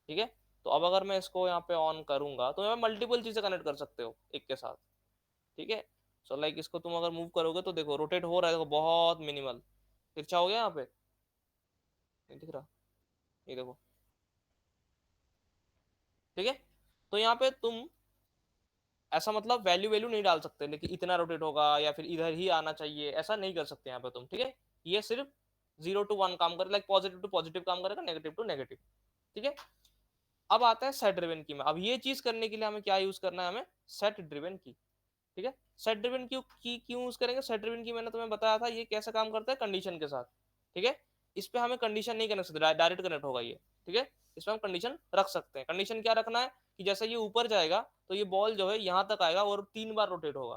ठीक है। तो अब अगर मैं इसको यहाँ पे ऑन करूंगा तो मैं मल्टीपल चीजें कनेक्ट कर सकते हो एक के साथ, ठीक है। सो लाइक इसको तुम अगर मूव करोगे तो देखो रोटेट हो रहा है, देखो बहुत मिनिमल तिरछा हो गया यहाँ पे, नहीं दिख रहा, ये देखो, ठीक है। तो यहाँ पे तुम ऐसा मतलब वैल्यू वैल्यू नहीं डाल सकते, लेकिन इतना रोटेट होगा या फिर इधर ही आना चाहिए, ऐसा नहीं कर सकते यहाँ पे तुम, ठीक है। ये सिर्फ 0 to 1 काम करे, लाइक पॉजिटिव टू पॉजिटिव काम करेगा, नेगेटिव टू नेगेटिव, ठीक है। अब आता है सेट ड्रिवन की में। अब ये चीज करने के लिए हमें क्या यूज करना है, हमें सेट ड्रिवन की, ठीक है। सेट ड्रिवन की क्यों यूज करेंगे, सेट ड्रिवन की मैंने तुम्हें बताया था ये कैसे काम करता है, कंडीशन के साथ, ठीक है। इस पे हमें कंडीशन नहीं करना सकते, डायरेक्ट कनेक्ट होगा ये, ठीक है। इसमें हम कंडीशन रख सकते हैं। कंडीशन क्या रखना है कि जैसे ये ऊपर जाएगा तो ये बॉल जो है यहाँ तक आएगा और 3 बार रोटेट होगा,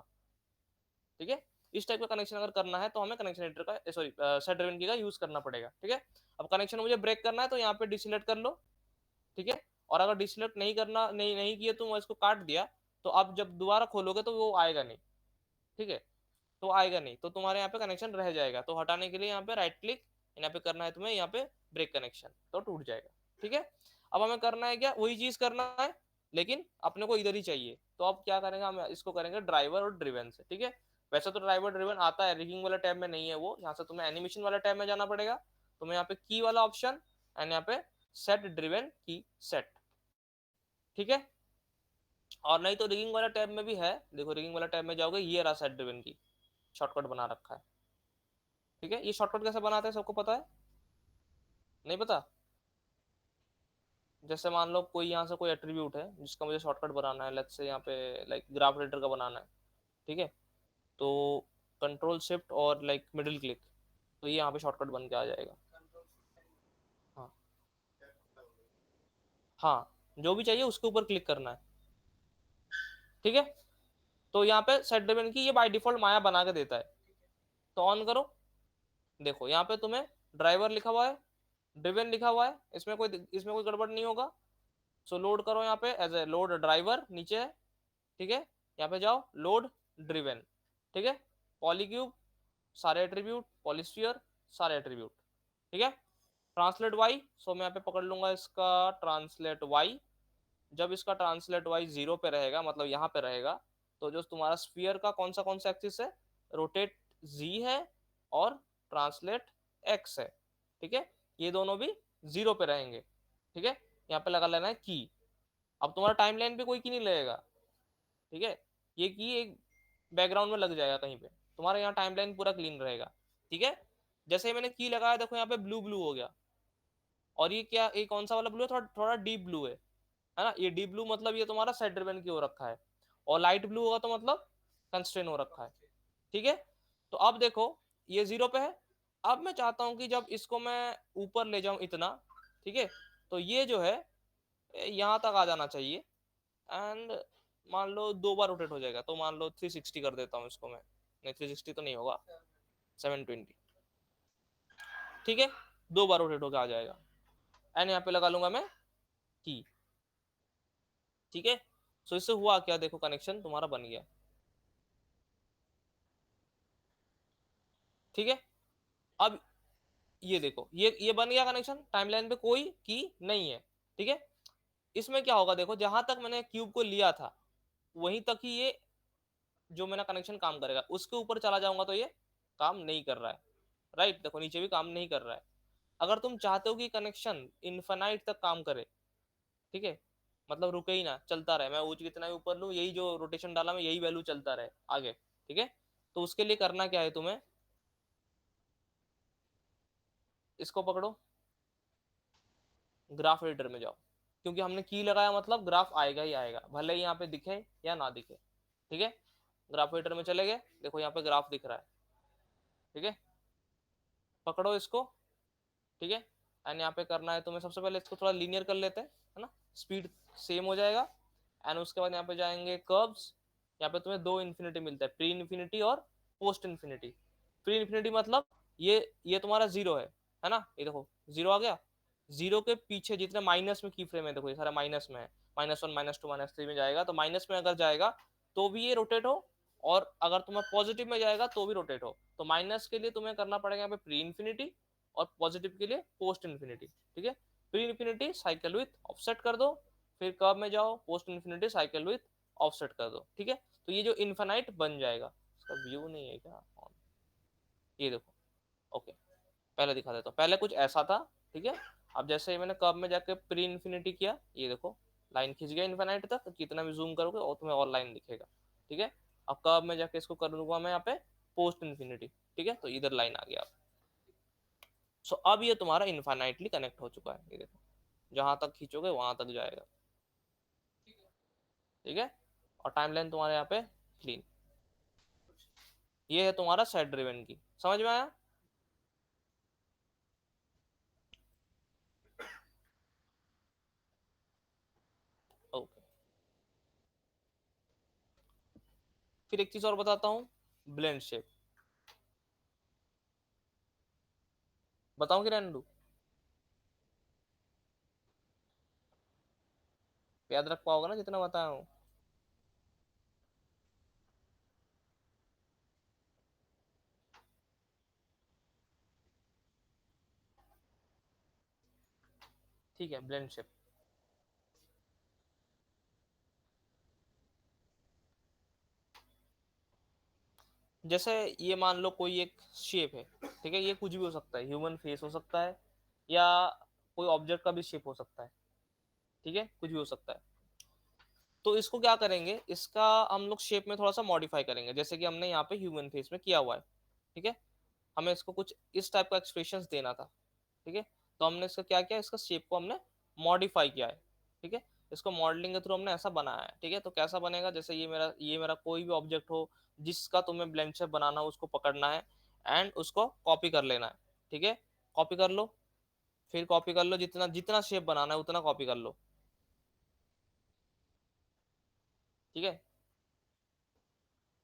ठीक है। इस टाइप का कनेक्शन अगर करना है तो हमें कनेक्शन एडिटर का सॉरी सेट ड्रिवन की का यूज करना पड़ेगा, ठीक है। अब कनेक्शन मुझे ब्रेक करना है तो यहाँ पे डिसलेक्ट कर लो, ठीक है। और अगर डिसलेक्ट नहीं करना, नहीं किया तुम इसको काट दिया, तो अब जब दोबारा खोलोगे तो वो आएगा नहीं, ठीक है। तो आएगा नहीं, तो तुम्हारे यहाँ पे कनेक्शन रह जाएगा। तो हटाने के लिए यहाँ पे राइट क्लिक, यहाँ पे करना है तुम्हें, यहाँ पे ब्रेक कनेक्शन, तो टूट जाएगा, ठीक है। अब हमें करना है क्या, वही चीज करना है, लेकिन अपने को इधर ही चाहिए। तो अब क्या करेंगे, हम इसको करेंगे ड्राइवर और ड्रिवन से, ठीक है। वैसे तो ड्राइवर ड्रिवन आता है, रिगिंग वाला टैब में नहीं है वो, यहाँ से तुम्हें एनिमेशन वाला टैब में जाना पड़ेगा। तुम्हें यहाँ पे की वाला ऑप्शन एंड यहाँ पे सेट ड्रिवन की सेट, ठीक है। और नहीं तो रिगिंग वाला टैब में भी है, देखो रिगिंग वाला टैब में जाओगे, ये रहा सेट ड्रिवन की शॉर्टकट बना रखा है, ठीक है। ये शॉर्टकट कैसे बनाते हैं सबको पता है, नहीं पता। जैसे मान लो कोई यहाँ से कोई एट्रीब्यूट है जिसका मुझे शॉर्टकट बनाना है, लेट्स से यहाँ पे लाइक ग्राफ एडिटर का बनाना है, ठीक है। तो कंट्रोल शिफ्ट और लाइक मिडिल क्लिक, तो ये यहाँ पे शॉर्टकट बन के आ जाएगा। हाँ हाँ, जो भी चाहिए उसके ऊपर क्लिक करना है, ठीक है। तो यहाँ पे सेट ड्रिवन की ये बाय डिफॉल्ट माया बना के देता है। तो ऑन करो, देखो यहाँ पे तुम्हें ड्राइवर लिखा हुआ है, ड्रिवन लिखा हुआ है, इसमें कोई गड़बड़ नहीं होगा। सो लोड करो यहाँ पे एज ए लोड ड्राइवर नीचे है, ठीक है। यहाँ पे जाओ लोड ड्रिवन, ठीक है। पॉलीक्यूब सारे एट्रीब्यूट, पॉलीस्फीयर सारे एट्रीब्यूट, ठीक है। ट्रांसलेट वाई, सो मैं यहाँ पे पकड़ लूंगा इसका ट्रांसलेट वाई। जब इसका ट्रांसलेट वाई 0 पे रहेगा, मतलब यहाँ पे रहेगा, तो जो तुम्हारा स्फीयर का कौन सा एक्सिस है, रोटेट जी है और ट्रांसलेट एक्स है, ठीक है। ये दोनों भी 0 पे रहेंगे, ठीक है। यहाँ पे लगा लेना है की। अब तुम्हारा टाइमलाइन पे कोई की नहीं लगेगा, ठीक है। ये की एक बैकग्राउंड में लग जाएगा कहीं पे, तुम्हारा यहाँ टाइमलाइन पूरा क्लीन रहेगा, ठीक है। जैसे ही मैंने की लगाया, देखो यहाँ पे ब्लू ब्लू हो गया। और ये क्या, ये कौन सा वाला ब्लू है, थोड़ा थोड़ा डीप ब्लू है ना। ये डीप ब्लू मतलब ये तुम्हारा सेट ड्रिवन की हो रखा है, और लाइट ब्लू होगा तो मतलब कंस्ट्रेन हो रखा है, ठीक है। तो अब देखो ये 0 पे है। अब मैं चाहता हूं कि जब इसको मैं ऊपर ले जाऊं इतना, ठीक है, तो ये जो है यहाँ तक आ जाना चाहिए। एंड मान लो 2 बार रोटेट हो जाएगा, तो मान लो 360 कर देता हूँ इसको मैं, नहीं 360 तो नहीं होगा, 720, ठीक है। 2 बार रोटेट होकर आ जाएगा। एंड यहाँ पे लगा लूंगा मैं की, ठीक है। सो इससे हुआ क्या, देखो कनेक्शन तुम्हारा बन गया, ठीक है। अब ये देखो, ये बन गया कनेक्शन, टाइमलाइन पे कोई की नहीं है, ठीक है। इसमें क्या होगा, देखो जहां तक मैंने क्यूब को लिया था वहीं तक ही ये जो मेरा कनेक्शन काम करेगा, उसके ऊपर चला जाऊंगा तो ये काम नहीं कर रहा है, राइट। देखो नीचे भी काम नहीं कर रहा है। अगर तुम चाहते हो कि कनेक्शन इन्फिनाइट तक काम करे, ठीक है, मतलब रुके ही ना, चलता रहे, मैं ऊंच कितना ही ऊपर लूँ, यही जो रोटेशन डाला मैं यही वैल्यू चलता रहे आगे, ठीक है। तो उसके लिए करना क्या है तुम्हें, इसको पकड़ो, ग्राफ एडिटर में जाओ, क्योंकि हमने की लगाया मतलब ग्राफ आएगा ही आएगा, भले ही यहाँ पे दिखे या ना दिखे, ठीक है। ग्राफ एडिटर में चले गए, देखो यहाँ पे ग्राफ दिख रहा है, ठीक है। पकड़ो इसको, ठीक है। एंड यहाँ पे करना है तुम्हें, सबसे पहले इसको थोड़ा लीनियर कर लेते हैं, है ना, स्पीड सेम हो जाएगा। एंड उसके बाद यहाँ पे जाएंगे कर्व्स, यहाँ पे तुम्हें 2 इन्फिनिटी मिलता है, प्री इन्फिनिटी और पोस्ट इन्फिनिटी। प्री इन्फिनिटी मतलब ये तुम्हारा 0 है ना, ये देखो 0 आ गया। 0 के पीछे जितने माइनस में की फ्रेम है, देखो ये सारा माइनस में है, -1 -2 -3 में जाएगा, तो माइनस में अगर जाएगा तो भी ये रोटेट हो, और अगर तुम्हें पॉजिटिव में जाएगा तो भी रोटेट हो। तो माइनस के लिए तुम्हें करना पड़ेगा यहाँ पे प्री इन्फिनिटी, और पॉजिटिव के लिए पोस्ट इन्फिनिटी। ठीक है, pre infinity cycle with offset कर दो, फिर कर्व में जाओ, post infinity cycle with offset कर दो। ठीक है, तो ये जो इन्फिनाइट बन जाएगा। इसका व्यू नहीं है क्या? ये देखो, ओके, पहले दिखा देता हूँ। पहले कुछ ऐसा था, ठीक है। अब जैसे मैंने कर्व में जाके प्री इन्फिनिटी किया, ये देखो लाइन खींच गया इन्फिनाइट तक, तो कितना भी जूम करोगे और तुम्हें और लाइन दिखेगा। ठीक है, अब कर्व में जाके इसको कर दूंगा मैं यहाँ पे पोस्ट इन्फिनिटी। ठीक है, तो इधर लाइन आ गया। सो अब ये तुम्हारा इन्फाइनाइटली कनेक्ट हो चुका है, ये देखो, जहां तक खींचोगे वहां तक जाएगा। ठीक है, और टाइम लाइन तुम्हारे यहाँ पे क्लीन। ये है तुम्हारा सेट ड्रिवन की, समझ में आया? ओके, फिर एक चीज और बताता हूँ, ब्लेंड शेप। बताऊं कि रहने दूं? याद रख पाओगे ना जितना बताया हूँ? ठीक है, ब्लेंड शेप। जैसे ये मान लो कोई एक शेप है, ठीक है, ये कुछ भी हो सकता है, ह्यूमन फेस हो सकता है, या कोई ऑब्जेक्ट का भी शेप हो सकता है। ठीक है, कुछ भी हो सकता है। तो इसको क्या करेंगे, इसका हम लोग शेप में थोड़ा सा मॉडिफाई करेंगे, जैसे कि हमने यहाँ पे ह्यूमन फेस में किया हुआ है। ठीक है, हमें इसको कुछ इस टाइप का एक्सप्रेशन देना था। ठीक है, तो हमने इसका क्या किया, इसका शेप को हमने मॉडिफाई किया है। ठीक है, इसको मॉडलिंग के थ्रू हमने ऐसा बनाया है। ठीक है, तो कैसा बनेगा, जैसे ये मेरा कोई भी ऑब्जेक्ट हो जिसका तुम्हें ब्लेंड शेप बनाना हो, उसको पकड़ना है एंड उसको कॉपी कर लेना है। ठीक है, कॉपी कर लो, फिर कॉपी कर लो, जितना जितना शेप बनाना है उतना कॉपी कर लो। ठीक है,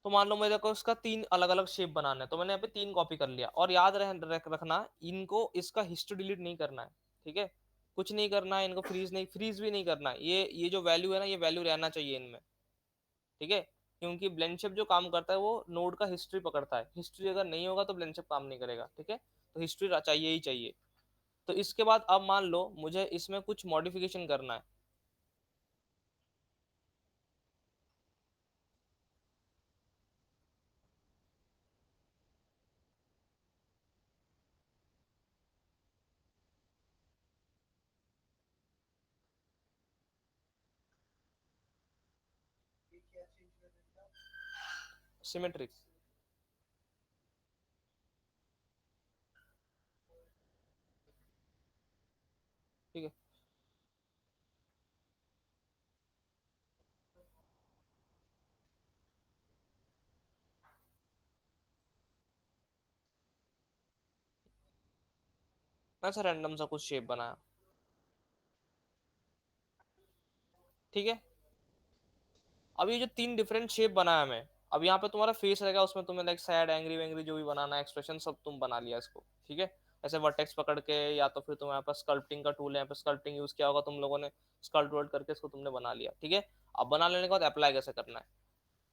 तो मान लो मेरे को इसका 3 अलग अलग शेप बनाना है, तो मैंने यहाँ पे 3 कॉपी कर लिया, और याद रखना इनको, इसका हिस्ट्री डिलीट नहीं करना है। ठीक है, कुछ नहीं करना है इनको, फ्रीज भी नहीं करना है, ये जो वैल्यू है ना, ये वैल्यू रहना चाहिए इनमें। ठीक है, क्योंकि ब्लेंडशिप जो काम करता है वो नोड का हिस्ट्री पकड़ता है, हिस्ट्री अगर नहीं होगा तो ब्लेंडशिप काम नहीं करेगा। ठीक है, तो हिस्ट्री चाहिए ही चाहिए। तो इसके बाद अब मान लो मुझे इसमें कुछ मॉडिफिकेशन करना है। सिमेट्रिक। ठीक है, ऐसा रैंडम सा कुछ शेप बनाया। ठीक है, अब ये जो 3 डिफरेंट शेप बनाया मैं, अब यहाँ पे तुम्हारा फेस रहेगा, उसमें तुम्हें लाइक सैड, एंग्री वेंग्री जो भी बनाना है, एक्सप्रेशन सब तुम बना लिया इसको। ठीक है, ऐसे वर्टेक्स पकड़ के, या तो फिर तुम्हारे पास स्कल्पटिंग का टूल है, यहाँ पे स्कल्पटिंग यूज किया होगा तुम लोगों ने, स्कल्प वर्ड करके इसको तुमने बना लिया। ठीक है, अब बना लेने के बाद अप्लाई कैसे करना है,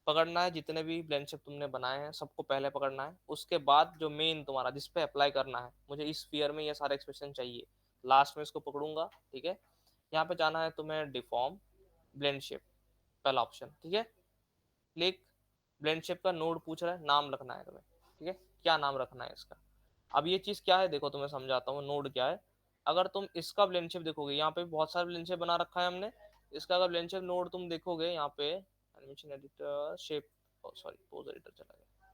पकड़ना है जितने भी ब्लेंड शेप तुमने बनाए हैं सबको पहले पकड़ना है, उसके बाद जो मेन तुम्हारा जिस पे अप्लाई करना है, मुझे इस स्फीयर में ये सारे एक्सप्रेशन चाहिए, लास्ट में इसको पकड़ूंगा। ठीक है, यहाँ पे जाना है तुम्हें डिफॉर्म ब्लेंड शेप, पहला ऑप्शन। ठीक है, क्लिक, ब्लेंड शेप का नोड पूछ रहा है, नाम रखना है तुम्हें। ठीक है, क्या नाम रखना है इसका? अब ये चीज क्या है, देखो तुम्हें समझाता हूँ नोड क्या है। अगर तुम इसका ब्लेंड शेप देखोगे, यहाँ पे बहुत सारे ब्लेंड शेप बना रखा है हमने, इसका अगर ब्लेंड शेप नोड तुम देखोगे यहाँ पे, animation editor shape, sorry pose editor चला गया,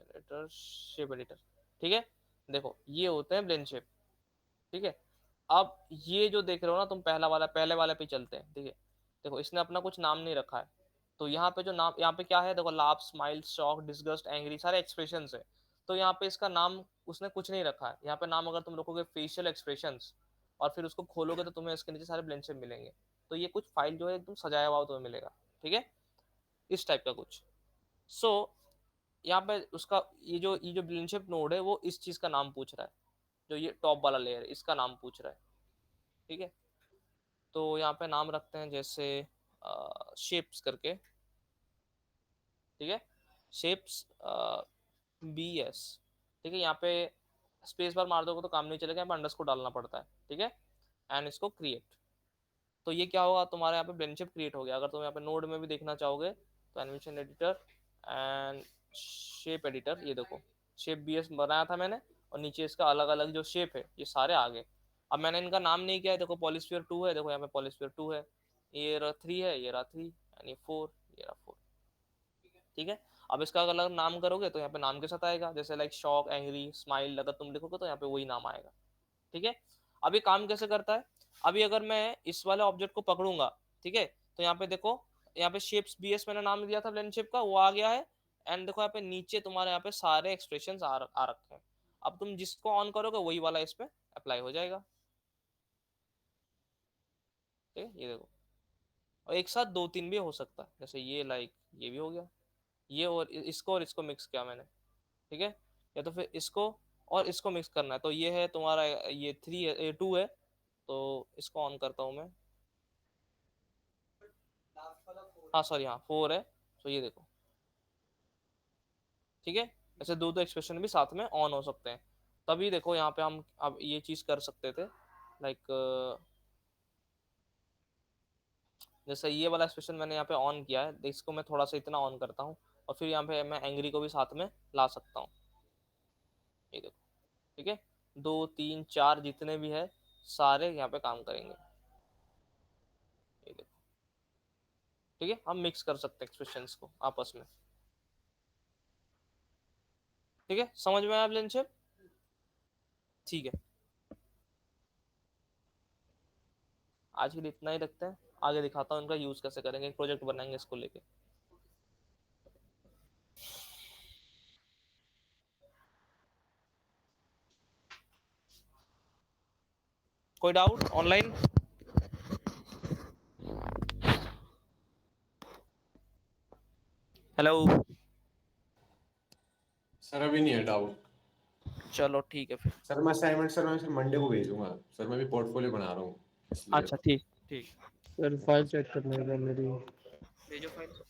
एडिटर शेप एडिटर। ठीक है, देखो ये होते हैं ब्लेंड शेप। ठीक है, अब ये जो देख रहे हो ना तुम, पहले वाले पे चलते हैं। ठीक है, देखो इसने अपना कुछ नाम नहीं रखा है, तो यहाँ पे जो नाम, यहाँ पे क्या है देखो, laugh, smile, shock, disgust, angry, सारे एक्सप्रेशन है। तो यहाँ पे इसका नाम उसने कुछ नहीं रखा है, यहाँ पे नाम अगर तुम रखोगे फेशियल एक्सप्रेशन, और फिर उसको खोलोगे तो तुम्हें इसके नीचे सारे ब्लेंडशिप मिलेंगे। तो ये कुछ फाइल जो है एकदम सजाया हुआ तुम्हें मिलेगा। ठीक है, इस टाइप का कुछ। सो यहाँ पे उसका ये जो ब्लेंडशिप नोड है वो इस चीज का नाम पूछ रहा है, जो ये टॉप वाला लेयर है इसका नाम पूछ रहा है। ठीक है, तो यहाँ पे नाम रखते हैं जैसे शेप्स करके, ठीक है, शेप्स BS, ठीक है। यहाँ पे स्पेस बार मार दोगे तो काम नहीं चलेगा, यहाँ पे अंडरस्कोर डालना पड़ता है, ठीक है। एंड इसको क्रिएट, तो ये क्या होगा, तुम्हारे यहाँ पे ब्लेंडशिप क्रिएट हो गया। अगर तुम यहाँ पे नोड में भी देखना चाहोगे तो animation editor and shape editor, ये देखो शेप BS बनाया था मैंने, और नीचे इसका अलग अलग जो शेप है ये सारे आ गए। अब मैंने इनका नाम नहीं किया है, देखो पॉलीस्फीयर 2 है, देखो यहाँ पे पॉलीस्फीयर 2 है, ये रहा 3 है, ये रहा 3, यानी 4, ये रहा 4, ठीक है। अब इसका अगर नाम करोगे तो यहाँ पे नाम के साथ आएगा, जैसे लाइक शॉक, एंग्री, स्माइल, अगर तुम लिखोगे तो यहाँ पे वही नाम आएगा, ठीक है। अब ये काम कैसे करता है, अभी अगर मैं इस वाले ऑब्जेक्ट को पकड़ूंगा, ठीक है, तो यहाँ पे देखो, यहाँ पे शेप्स BS मैंने नाम दिया था ब्लेंड शेप का, वो आ गया है। एंड देखो यहाँ पे नीचे तुम्हारे यहाँ पे सारे एक्सप्रेशन आ रखे हैं। अब तुम जिसको ऑन करोगे वही वाला इस पे अप्लाई हो जाएगा, ठीक है, ये देखो। और एक साथ दो तीन भी हो सकता है, जैसे ये लाइक ये भी हो गया, ये और इसको मिक्स किया मैंने, ठीक है। या तो फिर इसको और इसको मिक्स करना है, तो ये है तुम्हारा, ये 3 है, ये 2 है, तो इसको ऑन करता हूँ मैं, हाँ सॉरी, हाँ 4 है, तो ये देखो, ठीक है। ऐसे दो दो एक्सप्रेशन भी साथ में ऑन हो सकते हैं। तभी देखो यहाँ पे हम अब ये चीज कर सकते थे, लाइक जैसे ये वाला एक्सप्रेशन मैंने यहाँ पे ऑन किया है, इसको मैं थोड़ा सा इतना ऑन करता हूँ, और फिर यहाँ पे मैं एंग्री को भी साथ में ला सकता हूँ, ये देखो, ठीक है। 2 3 4 जितने भी है सारे यहाँ पे काम करेंगे, ये देखो, ठीक है। हम मिक्स कर सकते हैं एक्सप्रेशंस को आपस में, ठीक है, समझ में आया ब्लेंडशिप, ठीक है। आज के लिए इतना ही रखते हैं, आगे दिखाता हूँ इनका यूज कैसे करेंगे, एक प्रोजेक्ट बनाएंगे इसको लेके। कोई डाउट ऑनलाइन? हेलो। सर अभी नहीं है डाउट। चलो ठीक है फिर। सर मैं असाइनमेंट सर मैं मंडे को भेजूंगा। सर मैं भी पोर्टफोलियो बना रहा हूँ इसलिए। अच्छा ठीक ठीक, सर फाइल चेक करने का मेरी। भेजो फाइल।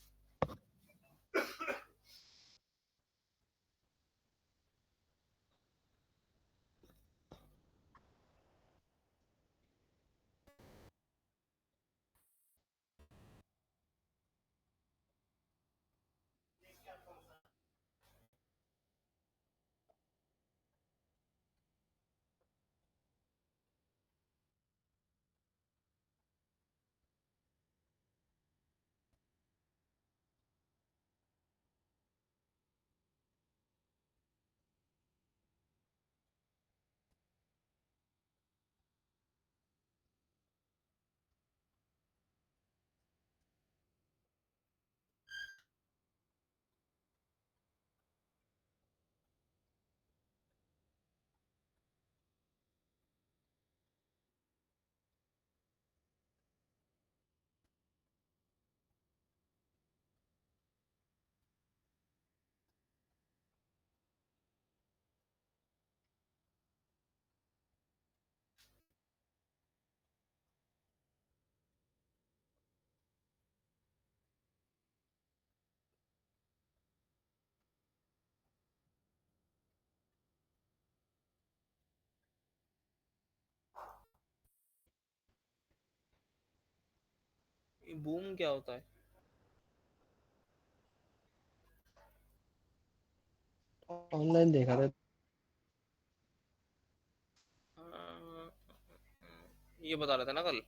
बूम क्या होता है? ऑनलाइन देखा था। अ, ये बता रहे थे ना कल।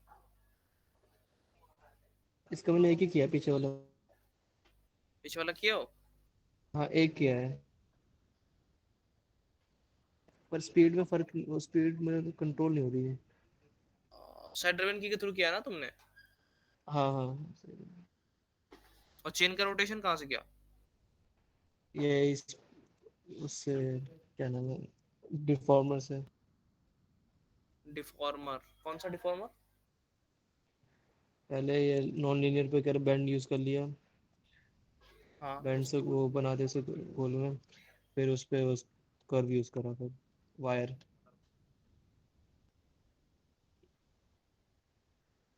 इसका मैंने एक ही किया पीछे वाला। पीछे वाला किया हो? हाँ एक किया है, पर स्पीड में फर्क, स्पीड में कंट्रोल नहीं हो रही है। सेट ड्रिवन की के थ्रू किया ना तुमने? हाँ हाँ सही। और चेन का रोटेशन कहाँ से किया? ये इस उससे क्या नाम है, डिफॉर्मर से। डिफॉर्मर, कौन सा डिफॉर्मर? पहले ये नॉन लीनियर पे कर बैंड यूज कर लिया, हाँ। बैंड से वो बनाते से गोल में, फिर उस पे उस कर्व यूज करा, फिर वायर।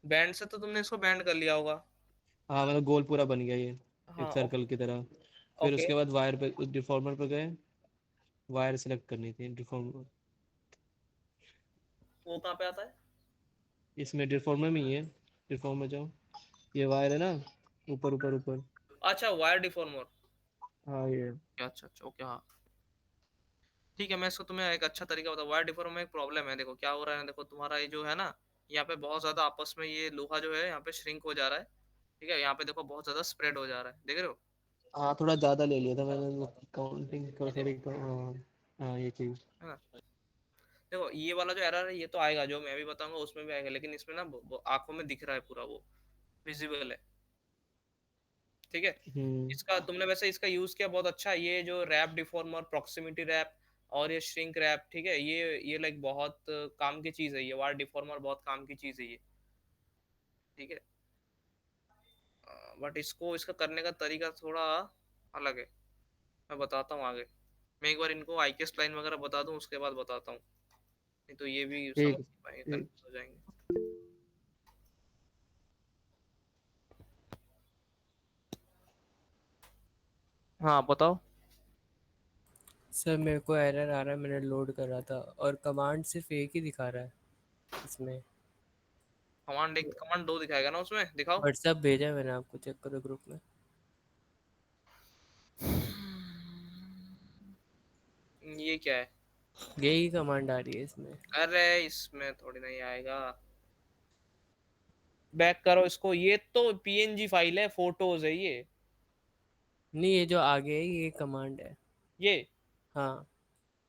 बैंड से तो तुमने इसको बैंड कर लिया होगा। हाँ मतलब गोल पूरा बन गया ये, एक हाँ सर्कल की तरह। फिर ओके। उसके बाद वायर पे, डिफॉर्मर पे गए, वायर सेलेक्ट करनी थी डिफॉर्मर। वो कहाँ पे आता है? इसमें डिफॉर्मर में ही है, डिफॉर्मर जाओ, ये वायर है ना, ऊपर ऊपर ऊपर। अच्छा वायर डिफॉर्मर। हाँ ये। अच्छा अच्छा ओके हाँ। ठीक है मैं इसको तुम्हें एक अच्छा तरीका बताऊँ। वायर डिफॉर्मर में एक प्रॉब्लम है, देखो क्या हो रहा है, देखो तुम्हारा ये जो है ना, यहाँ पे बहुत ज्यादा आपस में ये लोहा जो है यहाँ पे श्रिंक हो जा रहा है। ठीक है यहाँ पे देखो बहुत ज्यादा स्प्रेड हो जा रहा है, देख रहे हो? हाँ थोड़ा ज़्यादा ले लिया था मैंने, काउंटिंग कर थोड़ी हाँ। हाँ ये चीज़। है ना? देखो ये वाला जो एरर है ये तो आएगा, जो मैं भी बताऊंगा उसमें भी आएगा, लेकिन इसमें ना वो आंखों में दिख रहा है पूरा, वो विजिबल है। ठीक है। हम्म। इसका तुमने वैसे इसका यूज किया बहुत अच्छा है, ये जो रैप डिफॉर्मर, प्रॉक्सिमिटी रैप और ये श्रिंक रैप, ठीक है, ये लाइक बहुत काम की चीज है, ये वायर डिफॉर्मर बहुत काम की चीज है ये। ठीक है। बट इसको इसका करने का तरीका थोड़ा अलग है, मैं बताता हूँ आगे। मैं एक बार इनको आईकेएस लाइन वगैरह बता दूं उसके बाद बताता हूँ, नहीं तो ये भी समझ ठीक नहीं पाएंगे, ठीक। कंफ्यूज हो जाएंगे। हाँ बताओ। सर मेरे को एरर आ रहा है, मैंने लोड कर रहा था और कमांड सिर्फ एक ही दिखा रहा है इसमें। कमांड एक कमांड दो दिखाएगा ना उसमें, दिखाओ। व्हाट्सएप भेजा है मैंने आपको, चेक करो ग्रुप में। ये क्या है? यही कमांड आ रही है इसमें। अरे इसमें थोड़ी नहीं आएगा। बैक करो इसको, ये तो पीएनजी फाइल है, फोटोज है ये। नहीं ये जो आगे है ये कमांड है। ये हाँ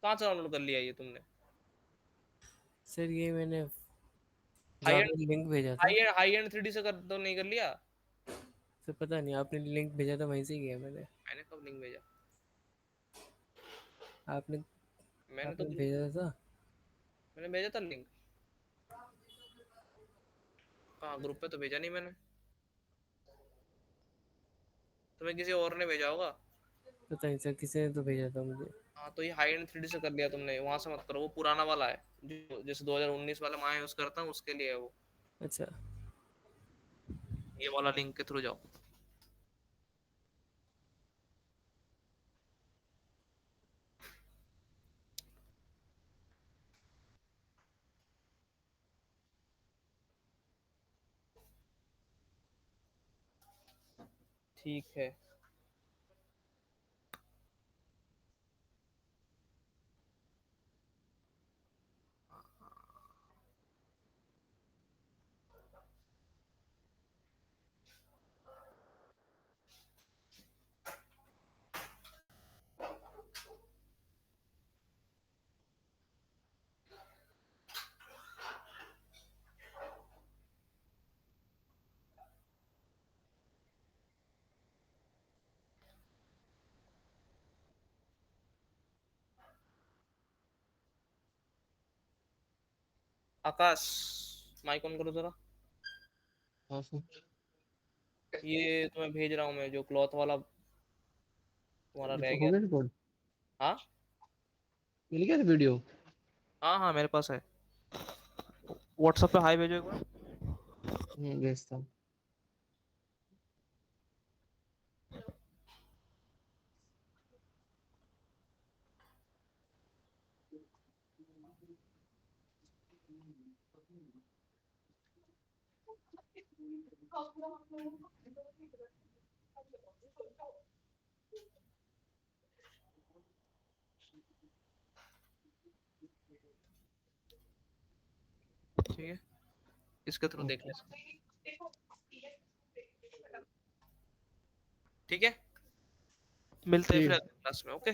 कहाँ से डाउनलोड कर लिया ये तुमने? सर ये मैंने जो हाई एंड, आपने लिंक भेजा था। हाई एंड 3D से कर तो नहीं कर लिया? सर पता नहीं, आपने लिंक भेजा था वहीं से किया मैंने। मैंने कब लिंक भेजा? आपने मैंने तो आपने ग्रुप, भेजा था। मैंने भेजा था लिंक। हाँ ग्रुप पे तो भेजा नहीं मैंने, तुम्हें किसी और ने भेजा होगा। पता नहीं सर, किसी ने तो भेजा था मुझे। हाँ तो ये हाई एंड 3D से कर लिया तुमने, वहां से मत करो, वो पुराना वाला है जो जैसे 2019 वाला मैं यूज करता हूँ उसके लिए है वो। अच्छा ये वाला लिंक के थ्रू जाओ। ठीक है। आकाश माइक ऑन करो जरा। हाँ सर। ये तुम्हें भेज रहा हूँ मैं, जो क्लॉथ वाला तुम्हारा ये रह हो गया गया था। रिकॉर्ड? हाँ मिल गया वीडियो? हाँ हाँ मेरे पास है, व्हाट्सएप पे हाई भेजो एक बार। भेजता हूँ। ठीक है, इसके थ्रू देख लेना। ठीक है, मिलते हैं फिर ठीक। अगले क्लास में, ओके।